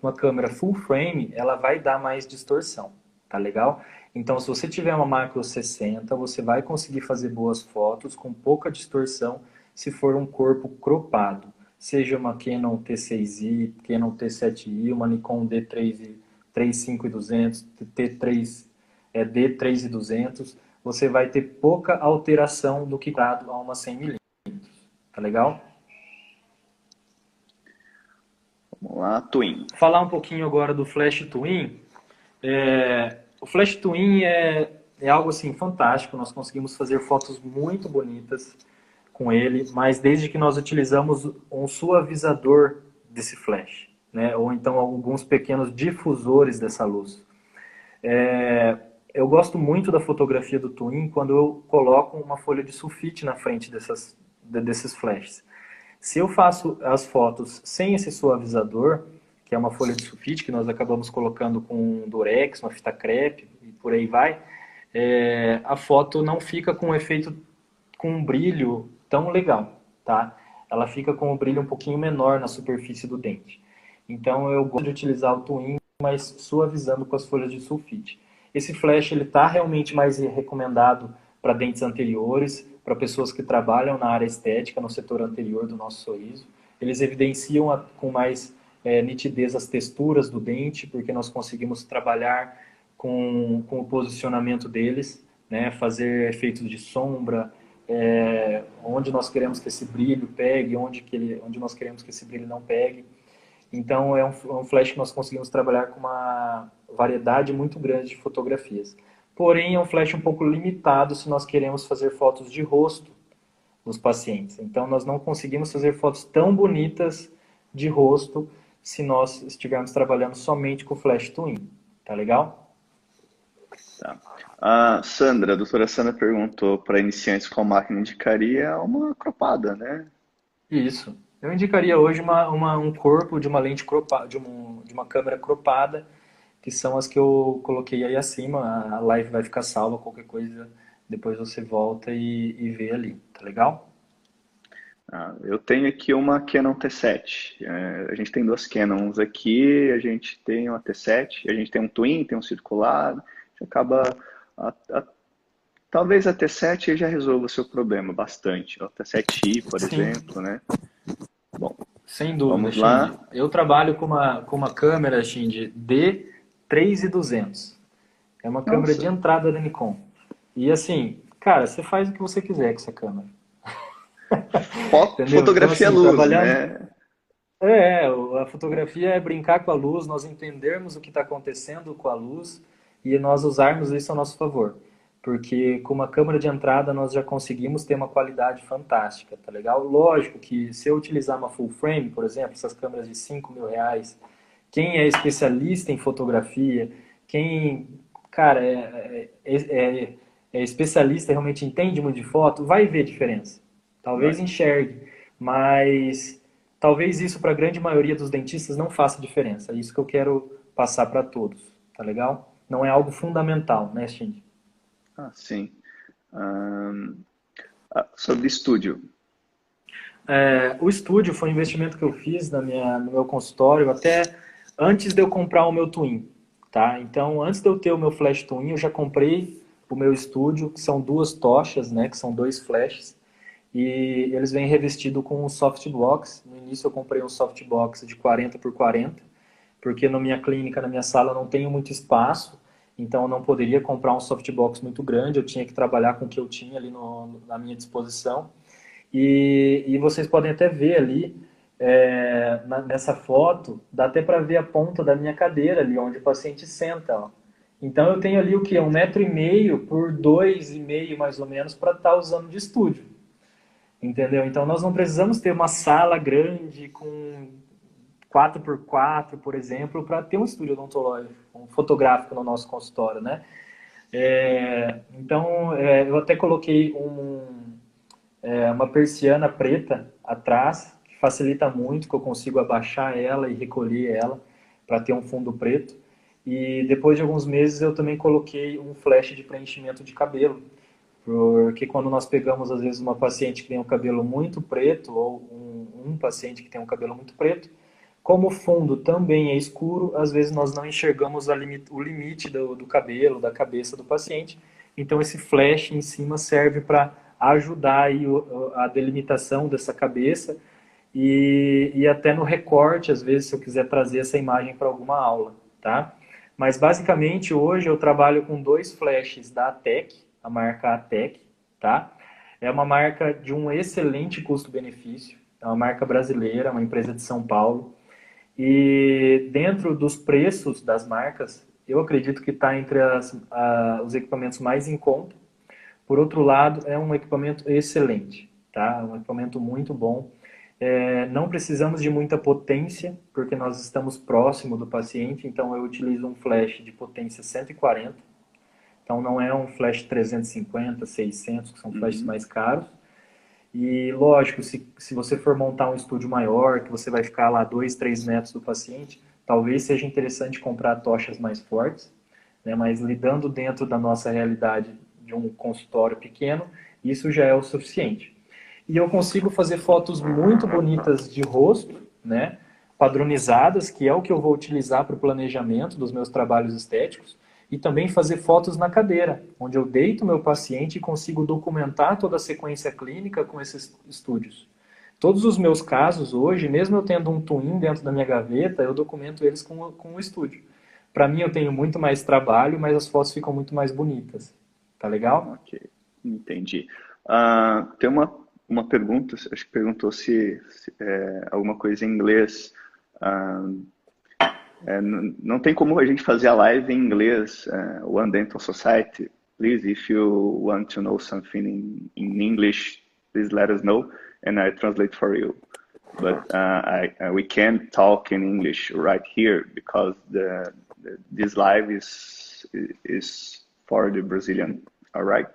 uma câmera full frame, ela vai dar mais distorção, tá legal? Então, se você tiver uma macro 60, você vai conseguir fazer boas fotos com pouca distorção se for um corpo cropado. Seja uma Canon T6i, Canon T7i, uma Nikon D3, 35-200, T3, D3200, você vai ter pouca alteração do que dado a uma 100mm. Tá legal? Vamos lá, Twin. Falar um pouquinho agora do Flash Twin. O Flash Twin é algo assim fantástico, nós conseguimos fazer fotos muito bonitas com ele, mas desde que nós utilizamos um suavizador desse flash, né? Ou então alguns pequenos difusores dessa luz. Eu gosto muito da fotografia do Twin quando eu coloco uma folha de sulfite na frente desses flashes. Se eu faço as fotos sem esse suavizador, que é uma folha de sulfite que nós acabamos colocando com um durex, uma fita crepe e por aí vai, a foto não fica com um efeito, com um brilho tão legal, tá? Ela fica com um brilho um pouquinho menor na superfície do dente. Então eu gosto de utilizar o Twin, mas suavizando com as folhas de sulfite. Esse flash ele está realmente mais recomendado para dentes anteriores, para pessoas que trabalham na área estética, no setor anterior do nosso sorriso. Eles evidenciam com mais nitidez as texturas do dente, porque nós conseguimos trabalhar com o posicionamento deles, né? Fazer efeitos de sombra, onde nós queremos que esse brilho pegue, onde nós queremos que esse brilho não pegue. Então, é um flash que nós conseguimos trabalhar com uma variedade muito grande de fotografias. Porém, é um flash um pouco limitado se nós queremos fazer fotos de rosto dos pacientes. Então, nós não conseguimos fazer fotos tão bonitas de rosto se nós estivermos trabalhando somente com Flash Twin. Tá legal? Tá. A Sandra, a doutora Sandra perguntou para iniciantes qual máquina indicaria uma cropada, né? Isso. Eu indicaria hoje um corpo de uma lente cropada, de uma câmera cropada, que são as que eu coloquei aí acima. A live vai ficar salva, qualquer coisa, depois você volta e vê ali, tá legal? Eu tenho aqui uma Canon T7. A gente tem duas Canons aqui, a gente tem uma T7, a gente tem um Twin, tem um circular, a gente acaba... talvez a T7 já resolva o seu problema bastante. A T7i, por Sim, exemplo, né? Bom, sem dúvida, vamos Shindy. lá. Eu trabalho com uma câmera, Shindy, D3200. É uma câmera de Nossa, entrada da Nikon. E assim, cara, você faz o que você quiser com essa câmera. Entendeu? Então, fotografia à assim, luz, trabalhando. né? A fotografia é brincar com a luz, nós entendermos o que está acontecendo com a luz e nós usarmos isso a nosso favor. Porque com uma câmera de entrada nós já conseguimos ter uma qualidade fantástica, tá legal? Lógico que se eu utilizar uma full frame, por exemplo, essas câmeras de R$ 5.000, quem é especialista em fotografia, quem, cara, é especialista, realmente entende muito de foto, vai ver diferença. Talvez Vai. enxergue, mas talvez isso para a grande maioria dos dentistas não faça diferença. É isso que eu quero passar para todos, tá legal? Não é algo fundamental, né, Shindy? Sim. Sobre estúdio. O estúdio foi um investimento que eu fiz no meu consultório até antes de eu comprar o meu Twin, tá? Então, antes de eu ter o meu Flash Twin, eu já comprei o meu estúdio, que são duas tochas, né, que são dois flashes, e eles vêm revestidos com um softbox. No início eu comprei um softbox de 40 por 40, porque na minha clínica, na minha sala, eu não tenho muito espaço, então eu não poderia comprar um softbox muito grande, eu tinha que trabalhar com o que eu tinha ali na minha disposição. E vocês podem até ver ali, nessa foto, dá até para ver a ponta da minha cadeira ali, onde o paciente senta. Ó. Então eu tenho ali o que? 1,5 m por 2,5 m mais ou menos para estar usando de estúdio. Entendeu? Então nós não precisamos ter uma sala grande com 4x4, por exemplo, para ter um estúdio odontológico, um fotográfico no nosso consultório, né? Então eu até coloquei uma persiana preta atrás, que facilita muito, que eu consigo abaixar ela e recolher ela para ter um fundo preto. E depois de alguns meses eu também coloquei um flash de preenchimento de cabelo, porque quando nós pegamos às vezes uma paciente que tem um cabelo muito preto ou um paciente que tem um cabelo muito preto, como o fundo também é escuro, às vezes nós não enxergamos o limite do cabelo, da cabeça do paciente. Então esse flash em cima serve para ajudar aí a delimitação dessa cabeça e até no recorte, às vezes, se eu quiser trazer essa imagem para alguma aula, tá? Mas basicamente hoje eu trabalho com dois flashes da ATEC, a marca ATEC, tá? É uma marca de um excelente custo-benefício, é uma marca brasileira, uma empresa de São Paulo. E dentro dos preços das marcas, eu acredito que está entre os equipamentos mais em conta. Por outro lado, é um equipamento excelente, tá? Um equipamento muito bom. Não precisamos de muita potência, porque nós estamos próximo do paciente, então eu utilizo um flash de potência 140. Então não é um flash 350, 600, que são flashes Uhum. mais caros. E lógico, se você for montar um estúdio maior, que você vai ficar lá 2, 3 metros do paciente, talvez seja interessante comprar tochas mais fortes, né? Mas lidando dentro da nossa realidade de um consultório pequeno, isso já é o suficiente. E eu consigo fazer fotos muito bonitas de rosto, né? Padronizadas, que é o que eu vou utilizar para o planejamento dos meus trabalhos estéticos, e também fazer fotos na cadeira, onde eu deito meu paciente e consigo documentar toda a sequência clínica com esses estúdios. Todos os meus casos hoje, mesmo eu tendo um Twin dentro da minha gaveta, eu documento eles com o estúdio. Para mim eu tenho muito mais trabalho, mas as fotos ficam muito mais bonitas. Tá legal? Ok, entendi. Tem uma pergunta, acho que perguntou se alguma coisa em inglês. Ah, não tem como a gente fazer a live em inglês, One Dental Society. Please, if you want to know something in English, please let us know and I translate for you. But we can't talk in English right here because this live is for the Brazilian, all right?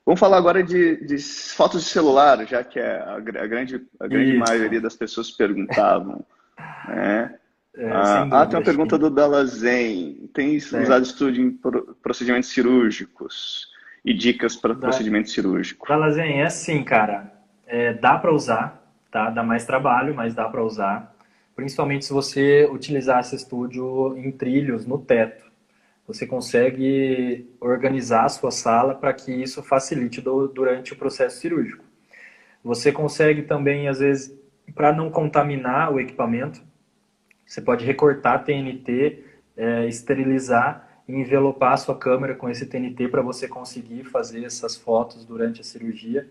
Vamos falar agora de fotos de celular, já que a grande Isso. maioria das pessoas perguntavam, né? Sem Tem uma dúvida, pergunta Chim. do Dalazen. Tem usado Certo. estúdio em procedimentos cirúrgicos e dicas para Da, procedimento cirúrgico. da Lazen, é assim, cara. Dá para usar, tá? Dá mais trabalho, mas dá para usar. Principalmente se você utilizar esse estúdio em trilhos, no teto. Você consegue organizar a sua sala para que isso facilite durante o processo cirúrgico. Você consegue também, às vezes, para não contaminar o equipamento, você pode recortar TNT, esterilizar e envelopar a sua câmera com esse TNT para você conseguir fazer essas fotos durante a cirurgia.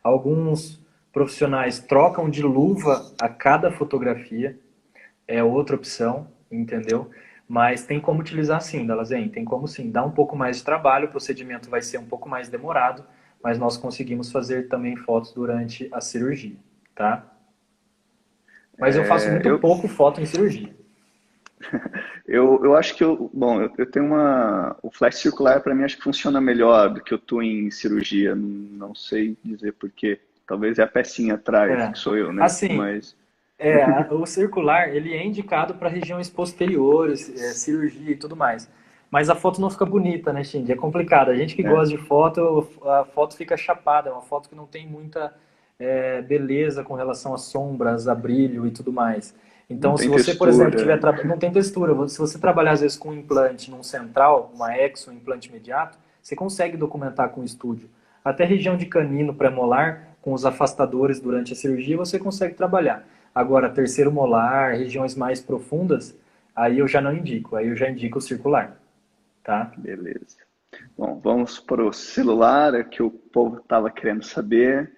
Alguns profissionais trocam de luva a cada fotografia, é outra opção, entendeu? Mas tem como utilizar sim, Dalazen, tem como sim. Dá um pouco mais de trabalho, o procedimento vai ser um pouco mais demorado, mas nós conseguimos fazer também fotos durante a cirurgia, tá? Mas eu faço É, muito pouco foto em cirurgia. eu acho que bom, eu tenho o flash circular para mim acho que funciona melhor do que o twin em cirurgia. Não sei dizer por quê. Talvez é a pecinha atrás, É. que sou eu, né? Assim, Mas o circular, ele é indicado para regiões posteriores, cirurgia e tudo mais. Mas a foto não fica bonita, né, Shindy? É complicado. A gente que é, gosta de foto, a foto fica chapada. É uma foto que não tem muita beleza com relação a sombras, a brilho e tudo mais. não Então, se tem você, por exemplo, textura. não tem textura, se você trabalhar às vezes com um implante num central, uma exo, um implante imediato, você consegue documentar com o estúdio. Até região de canino pré-molar, com os afastadores durante a cirurgia, você consegue trabalhar. Agora, terceiro molar, regiões mais profundas, aí eu já não indico, aí eu já indico o circular, tá? Beleza. Bom, vamos para o celular, é que o povo estava querendo saber.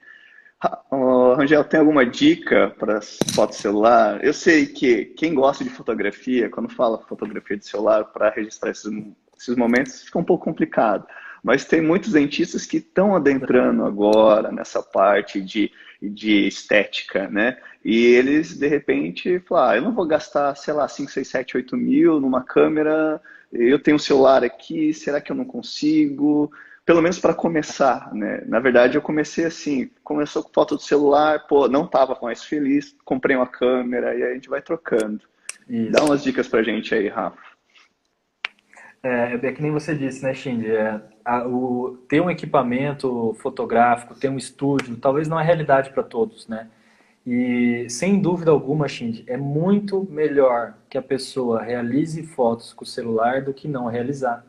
Rangel, tem alguma dica para foto celular? Eu sei que quem gosta de fotografia, quando fala fotografia de celular para registrar esses momentos, fica um pouco complicado. Mas tem muitos dentistas que estão adentrando agora nessa parte de estética, né? E eles, de repente, falam, eu não vou gastar, sei lá, 5, 6, 7, 8 mil numa câmera, eu tenho um celular aqui, será que eu não consigo? Pelo menos para começar, né? Na verdade, eu comecei assim, começou com foto do celular, pô, não estava mais feliz, comprei uma câmera e aí a gente vai trocando. Dá Isso. umas dicas pra gente aí, Rafa. É que nem você disse, né, Shindy? Ter um equipamento fotográfico, ter um estúdio, talvez não é realidade para todos, né? E sem dúvida alguma, Shindy, é muito melhor que a pessoa realize fotos com o celular do que não realizar,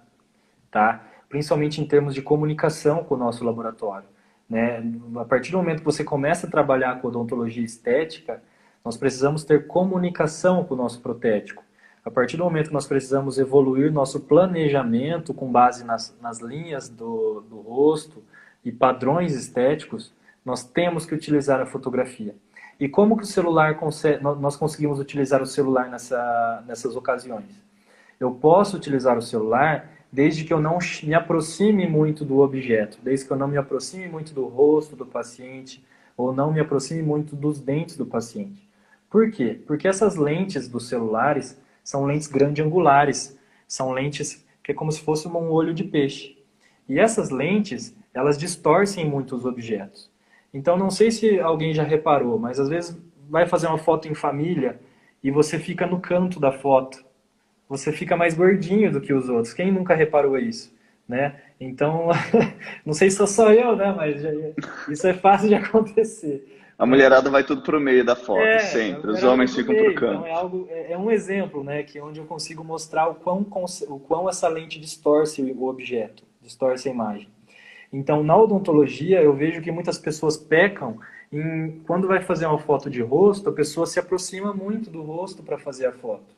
tá? Principalmente em termos de comunicação com o nosso laboratório, né? A partir do momento que você começa a trabalhar com odontologia estética, nós precisamos ter comunicação com o nosso protético. A partir do momento que nós precisamos evoluir nosso planejamento com base nas linhas do rosto e padrões estéticos, nós temos que utilizar a fotografia. E como que nós conseguimos utilizar o celular nessas ocasiões? Eu posso utilizar o celular desde que eu não me aproxime muito do objeto, desde que eu não me aproxime muito do rosto do paciente ou não me aproxime muito dos dentes do paciente. Por quê? Porque essas lentes dos celulares são lentes grande-angulares, são lentes que é como se fosse um olho de peixe. E essas lentes, elas distorcem muito os objetos. Então, não sei se alguém já reparou, mas às vezes vai fazer uma foto em família e você fica no canto da foto, você fica mais gordinho do que os outros. Quem nunca reparou isso, né? Então, não sei se sou só eu, né? Mas isso é fácil de acontecer, A né? mulherada vai tudo pro meio da foto, A sempre. Os mulherada vai homens pro ficam pro meio. Então canto. é um exemplo, né? Que onde eu consigo mostrar o quão essa lente distorce o objeto, distorce a imagem. Então, na odontologia, eu vejo que muitas pessoas pecam em, quando vai fazer uma foto de rosto, a pessoa se aproxima muito do rosto para fazer a foto.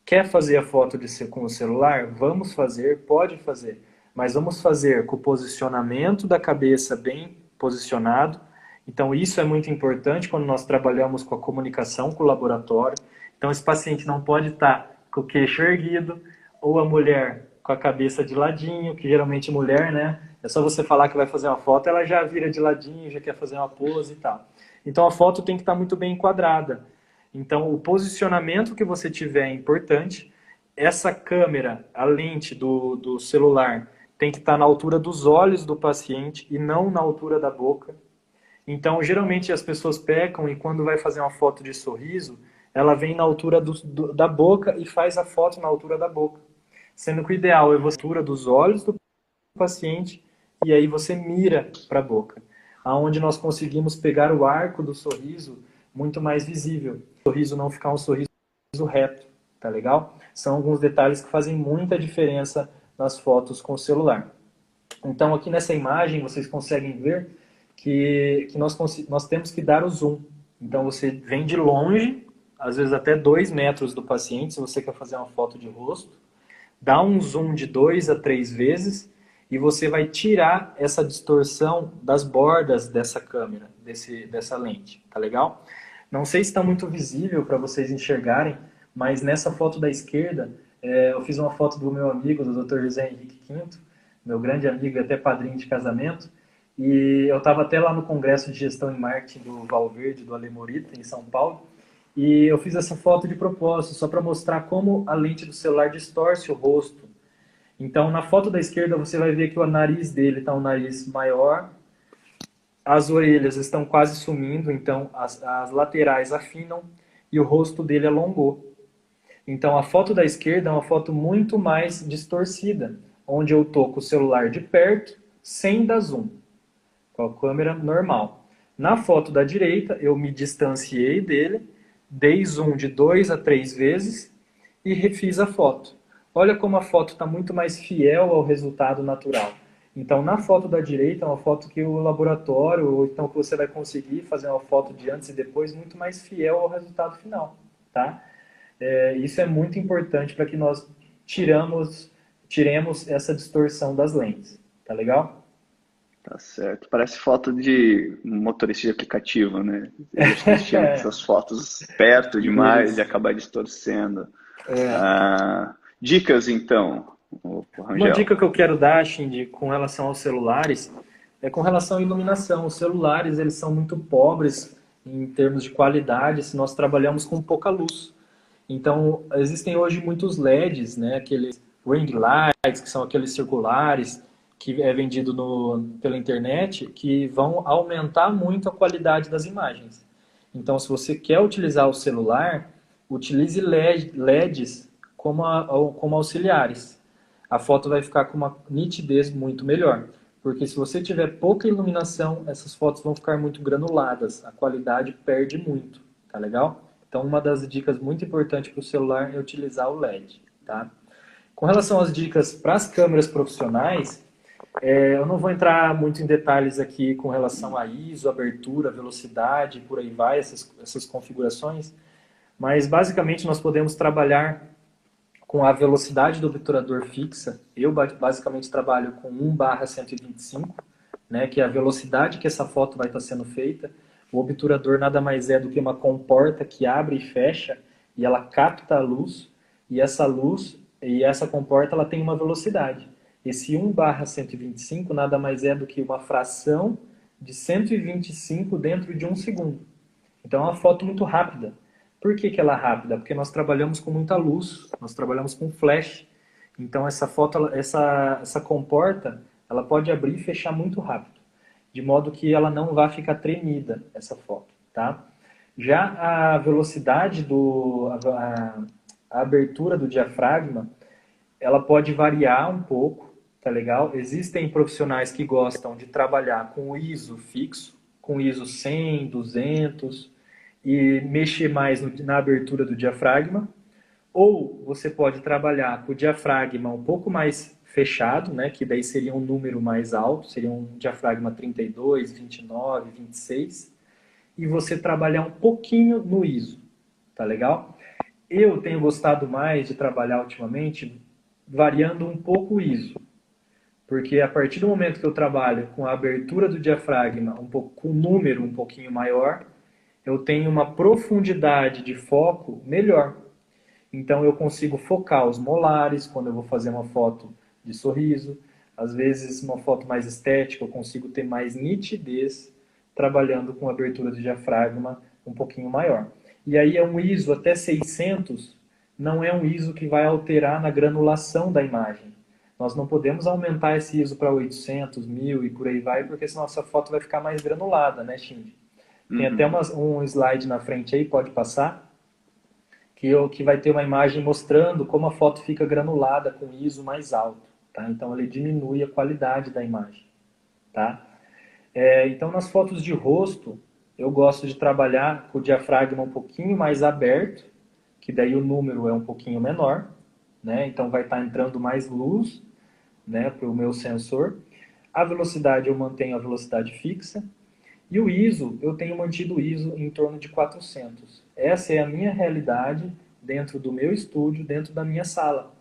Quer fazer a foto com o celular? Vamos fazer, pode fazer. Mas vamos fazer com o posicionamento da cabeça bem posicionado. Então, isso é muito importante quando nós trabalhamos com a comunicação com o laboratório. Então, esse paciente não pode estar com o queixo erguido, ou a mulher com a cabeça de ladinho, que geralmente mulher, né? É só você falar que vai fazer uma foto, ela já vira de ladinho, já quer fazer uma pose e tal. Então, a foto tem que estar muito bem enquadrada. Então, o posicionamento que você tiver é importante. Essa câmera, a lente do celular, tem que estar na altura dos olhos do paciente e não na altura da boca. Então, geralmente as pessoas pecam e quando vai fazer uma foto de sorriso, ela vem na altura da boca e faz a foto na altura da boca. Sendo que o ideal é você na altura dos olhos do paciente e aí você mira para a boca, aonde nós conseguimos pegar o arco do sorriso muito mais visível. O sorriso não ficar um sorriso reto, tá legal? São alguns detalhes que fazem muita diferença nas fotos com o celular. Então aqui nessa imagem vocês conseguem ver que nós temos que dar o zoom. Então você vem de longe, às vezes até 2 metros do paciente, se você quer fazer uma foto de rosto, dá um zoom de 2 a 3 vezes e você vai tirar essa distorção das bordas dessa câmera, dessa lente, tá legal? Não sei se está muito visível para vocês enxergarem, mas nessa foto da esquerda, eu fiz uma foto do meu amigo, do Dr. José Henrique Quinto, meu grande amigo e até padrinho de casamento, e eu estava até lá no Congresso de Gestão e Marketing do Valverde, do Ale Morita, em São Paulo, e eu fiz essa foto de propósito, só para mostrar como a lente do celular distorce o rosto. Então, na foto da esquerda, você vai ver que o nariz dele está um nariz maior, as orelhas estão quase sumindo, então as laterais afinam e o rosto dele alongou. Então, a foto da esquerda é uma foto muito mais distorcida, onde eu estou com o celular de perto, sem dar zoom, com a câmera normal. Na foto da direita, eu me distanciei dele, dei zoom de 2 a 3 vezes e refiz a foto. Olha como a foto está muito mais fiel ao resultado natural. Então, na foto da direita, é uma foto que o laboratório, ou então que você vai conseguir fazer uma foto de antes e depois, muito mais fiel ao resultado final, tá? Isso é muito importante para que nós tiremos essa distorção das lentes, tá legal? Tá certo. Parece foto de motorista de aplicativo, né? Eles tiram essas fotos perto demais e Isso. acaba distorcendo. Dicas, então, Uma Rangel. dica que eu quero dar, Shindy, com relação aos celulares, é com relação à iluminação. Os celulares, eles são muito pobres em termos de qualidade se nós trabalhamos com pouca luz. Então, existem hoje muitos LEDs, né? Aqueles ring lights, que são aqueles circulares, que é vendido pela internet, que vão aumentar muito a qualidade das imagens. Então, se você quer utilizar o celular, utilize LEDs como auxiliares. A foto vai ficar com uma nitidez muito melhor. Porque se você tiver pouca iluminação, essas fotos vão ficar muito granuladas. A qualidade perde muito, tá legal? Então, uma das dicas muito importantes para o celular é utilizar o LED, tá? Com relação às dicas para as câmeras profissionais, eu não vou entrar muito em detalhes aqui com relação a ISO, abertura, velocidade, por aí vai, essas configurações, mas basicamente nós podemos trabalhar com a velocidade do obturador fixa. Eu basicamente trabalho com 1/125, né, que é a velocidade que essa foto vai estar sendo feita. O obturador nada mais é do que uma comporta que abre e fecha e ela capta a luz, e essa luz e essa comporta ela tem uma velocidade. Esse 1/125 nada mais é do que uma fração de 125 dentro de 1 segundo. Então é uma foto muito rápida. Por que ela é rápida? Porque nós trabalhamos com muita luz, nós trabalhamos com flash. Então essa foto, essa comporta, ela pode abrir e fechar muito rápido, de modo que ela não vai ficar tremida, essa foto, tá? Já a velocidade a abertura do diafragma, ela pode variar um pouco, tá legal? Existem profissionais que gostam de trabalhar com o ISO fixo, com ISO 100, 200, e mexer mais na abertura do diafragma, ou você pode trabalhar com o diafragma um pouco mais fechado, né, que daí seria um número mais alto, seria um diafragma 32, 29, 26, e você trabalhar um pouquinho no ISO, tá legal? Eu tenho gostado mais de trabalhar ultimamente variando um pouco o ISO, porque a partir do momento que eu trabalho com a abertura do diafragma, um pouco, com o número um pouquinho maior, eu tenho uma profundidade de foco melhor. Então eu consigo focar os molares quando eu vou fazer uma foto de sorriso. Às vezes uma foto mais estética eu consigo ter mais nitidez trabalhando com a abertura do diafragma um pouquinho maior. E aí é um ISO até 600, não é um ISO que vai alterar na granulação da imagem. Nós não podemos aumentar esse ISO para 800, 1000 e por aí vai, porque senão nossa foto vai ficar mais granulada, né, Shinji? Tem até um slide na frente aí, pode passar, que vai ter uma imagem mostrando como a foto fica granulada com ISO mais alto. Tá? Então ele diminui a qualidade da imagem. Tá? Então nas fotos de rosto, eu gosto de trabalhar com o diafragma um pouquinho mais aberto, que daí o número é um pouquinho menor, né? Então vai estar entrando mais luz, né, para o meu sensor. A velocidade eu mantenho a velocidade fixa. E o ISO, eu tenho mantido o ISO em torno de 400. Essa é a minha realidade dentro do meu estúdio, dentro da minha sala.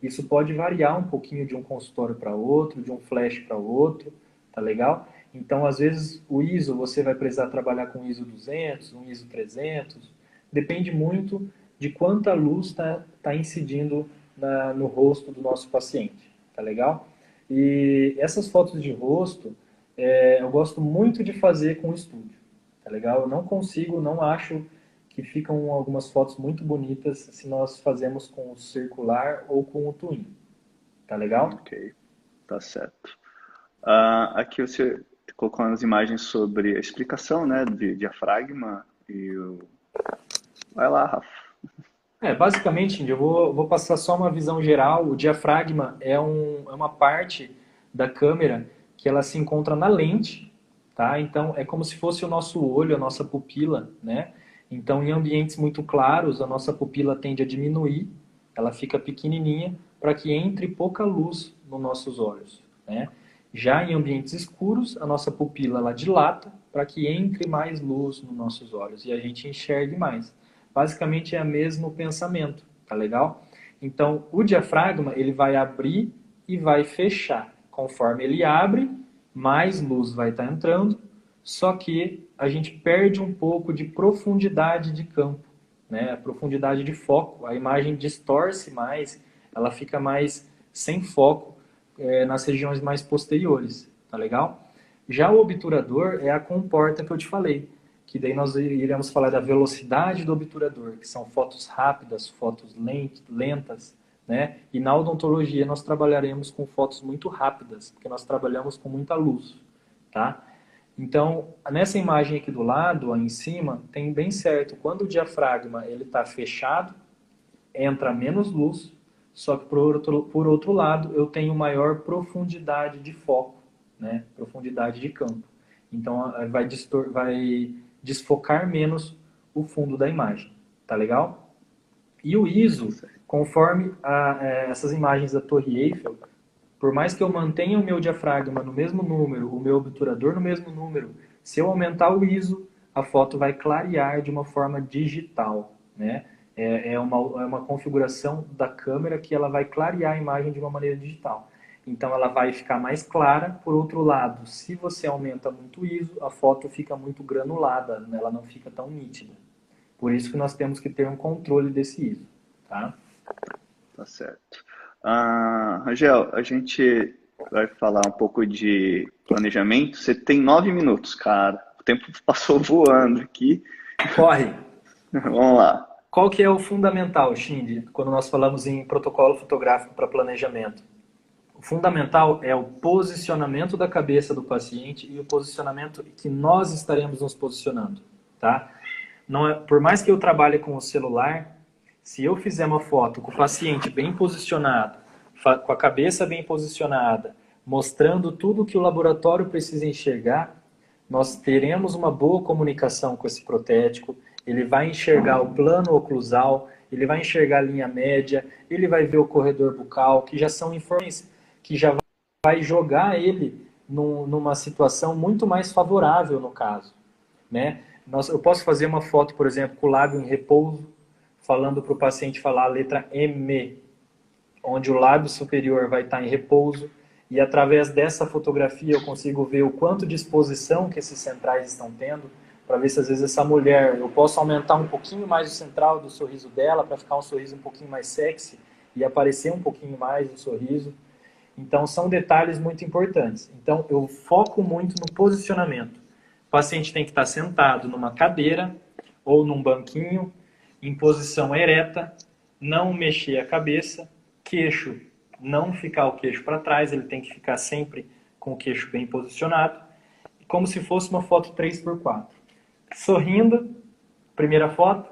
Isso pode variar um pouquinho de um consultório para outro, de um flash para outro, tá legal? Então, às vezes, o ISO, você vai precisar trabalhar com ISO 200, um ISO 300. Depende muito de quanta luz está incidindo no rosto do nosso paciente, tá legal? E essas fotos de rosto, eu gosto muito de fazer com o estúdio, tá legal? Eu não consigo, não acho que ficam algumas fotos muito bonitas se nós fazemos com o circular ou com o twin, tá legal? Ok, tá certo. Aqui você colocou umas imagens sobre a explicação, né, de diafragma e o... Vai lá, Rafa. Basicamente, Índia, eu vou passar só uma visão geral. O diafragma é uma parte da câmera que ela se encontra na lente, tá? Então, é como se fosse o nosso olho, a nossa pupila, né? Então, em ambientes muito claros, a nossa pupila tende a diminuir, ela fica pequenininha para que entre pouca luz nos nossos olhos, né? Já em ambientes escuros, a nossa pupila ela dilata para que entre mais luz nos nossos olhos e a gente enxergue mais. Basicamente é o mesmo pensamento, tá legal? Então, o diafragma, ele vai abrir e vai fechar. Conforme ele abre, mais luz vai estar entrando, só que a gente perde um pouco de profundidade de campo, né? A profundidade de foco. A imagem distorce mais, ela fica mais sem foco nas regiões mais posteriores, tá legal? Já o obturador é a comporta que eu te falei, que daí nós iremos falar da velocidade do obturador, que são fotos rápidas, fotos lentas, né? E na odontologia nós trabalharemos com fotos muito rápidas, porque nós trabalhamos com muita luz, tá? Então, nessa imagem aqui do lado, ó, em cima, tem bem certo, quando o diafragma ele está fechado, entra menos luz, só que por outro lado eu tenho maior profundidade de foco, né? Profundidade de campo. Então vai desfocar menos o fundo da imagem, tá legal? E o ISO, conforme essas imagens da Torre Eiffel, por mais que eu mantenha o meu diafragma no mesmo número, o meu obturador no mesmo número, se eu aumentar o ISO, a foto vai clarear de uma forma digital, né? É uma configuração da câmera que ela vai clarear a imagem de uma maneira digital. Então ela vai ficar mais clara. Por outro lado, se você aumenta muito o ISO, a foto fica muito granulada, né? Ela não fica tão nítida. Por isso que nós temos que ter um controle desse ISO, tá? Tá certo. Rangel, a gente vai falar um pouco de planejamento. Você tem 9 minutos, cara. O tempo passou voando aqui. Corre! Vamos lá. Qual que é o fundamental, Shindy, quando nós falamos em protocolo fotográfico para planejamento? O fundamental é o posicionamento da cabeça do paciente e o posicionamento que nós estaremos nos posicionando, tá? Não por mais que eu trabalhe com o celular, se eu fizer uma foto com o paciente bem posicionado, com a cabeça bem posicionada, mostrando tudo que o laboratório precisa enxergar, nós teremos uma boa comunicação com esse protético, ele vai enxergar o plano oclusal, ele vai enxergar a linha média, ele vai ver o corredor bucal, que já são informações que já vai jogar ele numa situação muito mais favorável no caso, né? Eu posso fazer uma foto, por exemplo, com o lábio em repouso, falando para o paciente falar a letra M, onde o lábio superior vai estar em repouso, e através dessa fotografia eu consigo ver o quanto de exposição que esses centrais estão tendo, para ver se às vezes essa mulher, eu posso aumentar um pouquinho mais o central do sorriso dela, para ficar um sorriso um pouquinho mais sexy, e aparecer um pouquinho mais o sorriso. Então, são detalhes muito importantes. Então, eu foco muito no posicionamento. O paciente tem que estar sentado numa cadeira ou num banquinho, em posição ereta, não mexer a cabeça, queixo, não ficar o queixo para trás, ele tem que ficar sempre com o queixo bem posicionado, como se fosse uma foto 3x4. Sorrindo, primeira foto.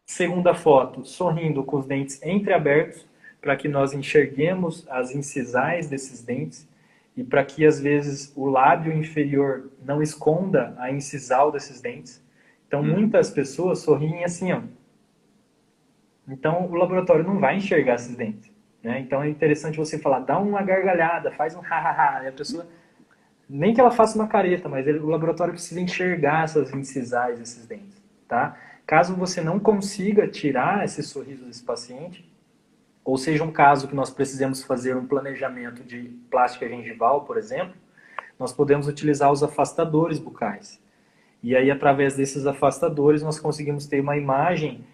Segunda foto, sorrindo com os dentes entreabertos, para que nós enxerguemos as incisais desses dentes e para que, às vezes, o lábio inferior não esconda a incisal desses dentes. Então, muitas pessoas sorriem assim, ó. Então, o laboratório não vai enxergar esses dentes, né? Então, é interessante você falar, dá uma gargalhada, faz um ha-ha-ha, e a pessoa, nem que ela faça uma careta, mas o laboratório precisa enxergar essas incisais, esses dentes, tá? Caso você não consiga tirar esse sorriso desse paciente, ou seja um caso que nós precisemos fazer um planejamento de plástica gengival, por exemplo, nós podemos utilizar os afastadores bucais. E aí, através desses afastadores, nós conseguimos ter uma imagem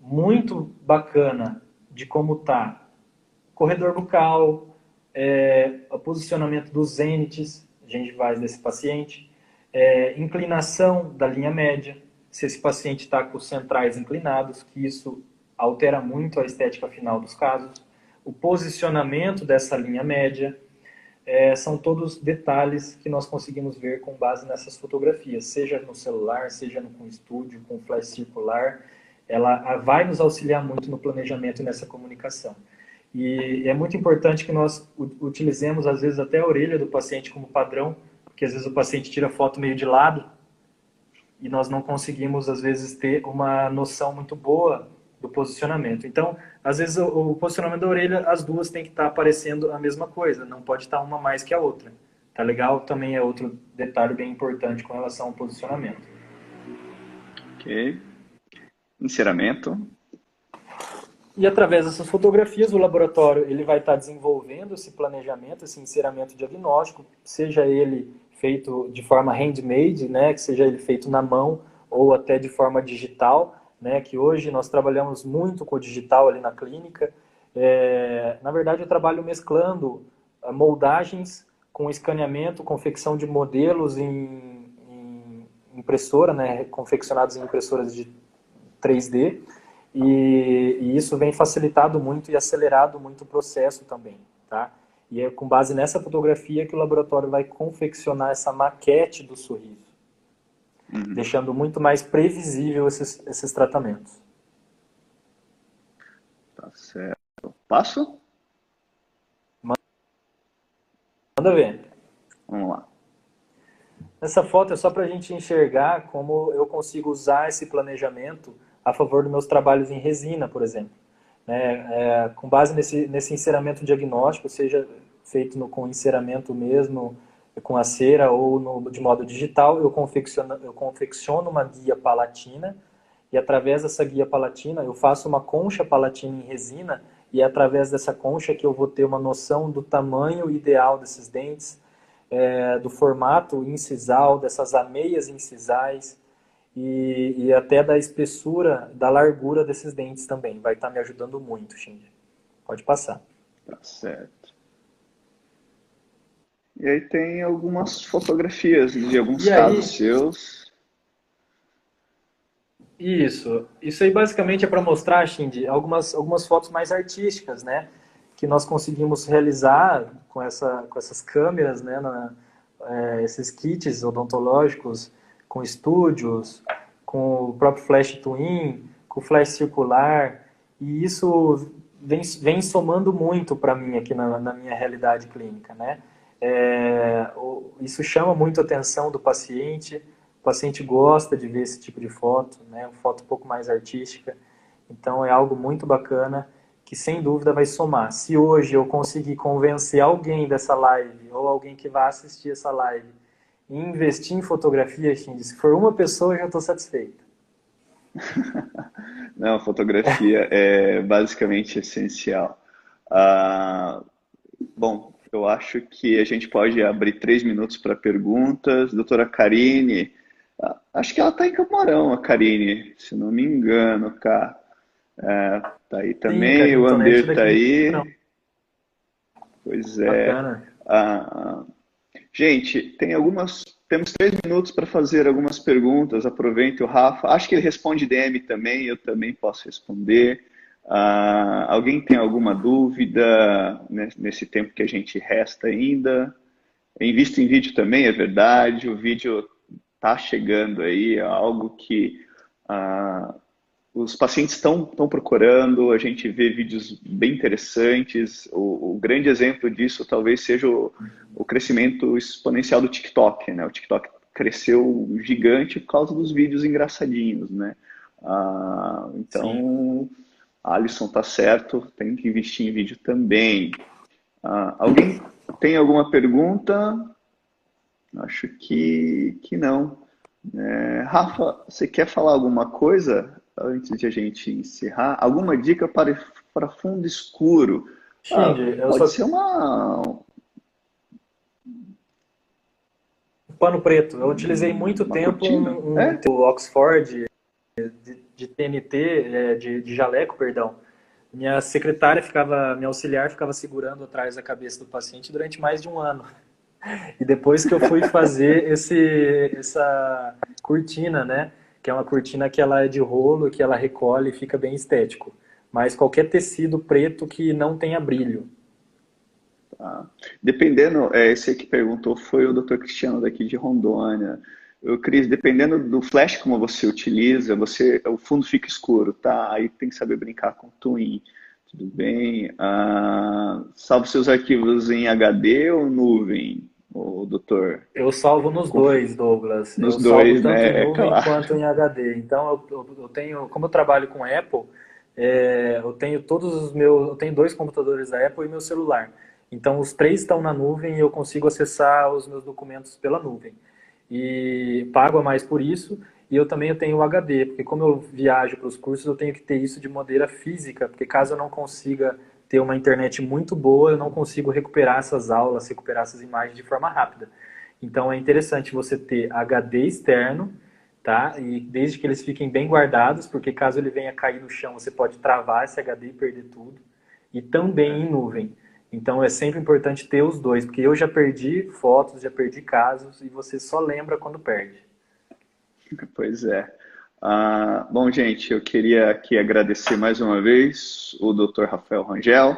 muito bacana de como está o corredor bucal, o posicionamento dos zênites gengivais desse paciente, inclinação da linha média, se esse paciente está com os centrais inclinados, que isso altera muito a estética final dos casos, o posicionamento dessa linha média, são todos detalhes que nós conseguimos ver com base nessas fotografias, seja no celular, seja com estúdio, com flash circular, ela vai nos auxiliar muito no planejamento e nessa comunicação. E é muito importante que nós utilizemos, às vezes, até a orelha do paciente como padrão, porque às vezes o paciente tira foto meio de lado e nós não conseguimos, às vezes, ter uma noção muito boa do posicionamento. Então, às vezes, o posicionamento da orelha, as duas têm que estar aparecendo a mesma coisa, não pode estar uma mais que a outra. Tá legal? Também é outro detalhe bem importante com relação ao posicionamento. Ok. Enceramento. E através dessas fotografias, o laboratório ele vai estar desenvolvendo esse planejamento, esse enceramento diagnóstico, seja ele feito de forma handmade, né, que seja ele feito na mão ou até de forma digital, né, que hoje nós trabalhamos muito com o digital ali na clínica. Na verdade, eu trabalho mesclando moldagens com escaneamento, confecção de modelos em impressora, né, confeccionados em impressoras de 3D, e isso vem facilitado muito e acelerado muito o processo também, tá? E é com base nessa fotografia que o laboratório vai confeccionar essa maquete do sorriso, deixando muito mais previsível esses tratamentos. Tá certo. Passo? Manda ver. Vamos lá. Essa foto é só para a gente enxergar como eu consigo usar esse planejamento a favor dos meus trabalhos em resina, por exemplo. Com base nesse enceramento diagnóstico, seja feito com enceramento mesmo, com a cera ou de modo digital, eu confecciono uma guia palatina e através dessa guia palatina eu faço uma concha palatina em resina e é através dessa concha que eu vou ter uma noção do tamanho ideal desses dentes, do formato incisal, dessas ameias incisais, e até da espessura, da largura desses dentes também. Vai estar me ajudando muito, Shinji. Pode passar. Tá certo. E aí tem algumas fotografias de alguns casos seus. Isso aí basicamente é para mostrar, Shinji, algumas fotos mais artísticas, né? Que nós conseguimos realizar com essas câmeras, né? Esses kits odontológicos, com estúdios, com o próprio Flash Twin, com o Flash Circular, e isso vem somando muito para mim aqui na minha realidade clínica, né? Isso chama muito a atenção do paciente, o paciente gosta de ver esse tipo de foto, né? Uma foto um pouco mais artística, então é algo muito bacana que sem dúvida vai somar. Se hoje eu conseguir convencer alguém dessa live, ou alguém que vai assistir essa live, e investir em fotografia, Shindy, se for uma pessoa, eu já estou satisfeito. Não, fotografia é basicamente essencial. Ah, bom, eu acho que a gente pode abrir 3 minutos para perguntas. Doutora Karine, acho que ela está em Camarão, a Karine, se não me engano, cá. Tá aí Sim, também, Karine, o tô na Ander tá daqui. Não, aí. Pois é. bacana. Ah, gente, temos 3 minutos para fazer algumas perguntas. Aproveite o Rafa. Acho que ele responde DM também, eu também posso responder. Alguém tem alguma dúvida nesse tempo que a gente resta ainda? Invista em vídeo também, é verdade. O vídeo está chegando aí, é algo que ah, os pacientes estão procurando, a gente vê vídeos bem interessantes. O grande exemplo disso talvez seja o crescimento exponencial do TikTok, né? O TikTok cresceu gigante por causa dos vídeos engraçadinhos, né? Sim. Então, Alisson tá certo, tem que investir em vídeo também. Alguém tem alguma pergunta? Acho que não. Rafa, você quer falar alguma coisa antes de a gente encerrar? Alguma dica para fundo escuro? Shindy, eu Pode só ser pano preto. Eu utilizei muito uma tempo cortina? um teu Oxford de TNT, de jaleco, perdão. Minha secretária ficava, minha auxiliar ficava segurando atrás da cabeça do paciente durante mais de um ano. E depois que eu fui fazer essa cortina, né? Que é uma cortina que ela é de rolo, que ela recolhe e fica bem estético. Mas qualquer tecido preto que não tenha brilho. Tá? Dependendo, esse que perguntou foi o Dr. Cristiano daqui de Rondônia. Cris, dependendo do flash como você utiliza, o fundo fica escuro, tá? Aí tem que saber brincar com o Twin. Tudo bem? Salve seus arquivos em HD ou nuvem, o doutor? Eu salvo nos dois, Douglas. Nos Eu salvo dois, tanto em né? É nuvem claro. quanto em HD. Então eu tenho, como eu trabalho com Apple, eu tenho todos os meus, eu tenho dois computadores da Apple e meu celular. Então os três estão na nuvem e eu consigo acessar os meus documentos pela nuvem. E pago a mais por isso. E eu tenho o HD, porque como eu viajo para os cursos, eu tenho que ter isso de maneira física, porque caso eu não consiga ter uma internet muito boa, eu não consigo recuperar essas aulas, recuperar essas imagens de forma rápida. Então é interessante você ter HD externo, tá? E desde que eles fiquem bem guardados, porque caso ele venha cair no chão, você pode travar esse HD e perder tudo. E também em nuvem. Então é sempre importante ter os dois, porque eu já perdi fotos, já perdi casos e você só lembra quando perde. Pois é. Bom, gente, eu queria aqui agradecer mais uma vez o Dr. Rafael Rangel.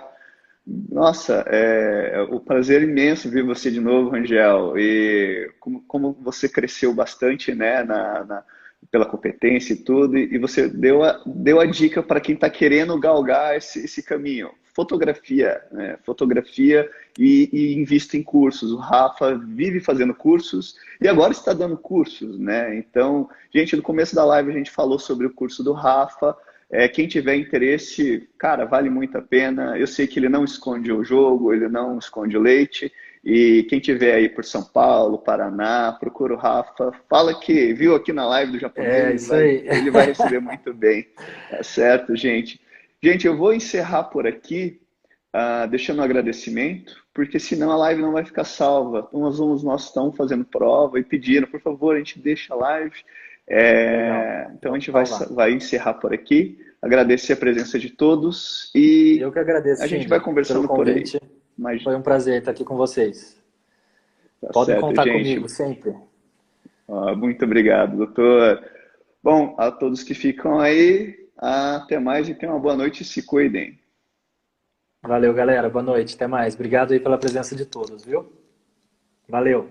Nossa, é o prazer imenso ver você de novo, Rangel. E como você cresceu bastante, né, pela competência e tudo, e você deu a dica para quem está querendo galgar esse caminho. Fotografia, né? Fotografia e invista em cursos. O Rafa vive fazendo cursos e agora está dando cursos, né? Então, gente, no começo da live a gente falou sobre o curso do Rafa. Quem tiver interesse, cara, vale muito a pena. Eu sei que ele não esconde o jogo, ele não esconde o leite. E quem tiver aí por São Paulo, Paraná, procura o Rafa. Fala que viu aqui na live do É japonês, isso aí. ele vai receber muito bem. Tá certo, gente? Gente, eu vou encerrar por aqui, deixando um agradecimento, porque senão a live não vai ficar salva. Então, nós estamos fazendo prova e pedindo, por favor, a gente deixa a live. Legal. Então a Vamos gente salvar. vai encerrar por aqui. Agradecer a presença de todos e Eu que agradeço, a gente vai Shindy, pelo conversando por aí. convite. Mas Foi um prazer estar aqui com vocês. tá Podem certo, contar comigo gente. sempre. Muito obrigado, doutor. Bom, a todos que ficam aí, até mais e tenham uma boa noite e se cuidem. Valeu, galera. Boa noite. Até mais. Obrigado aí pela presença de todos, viu? Valeu.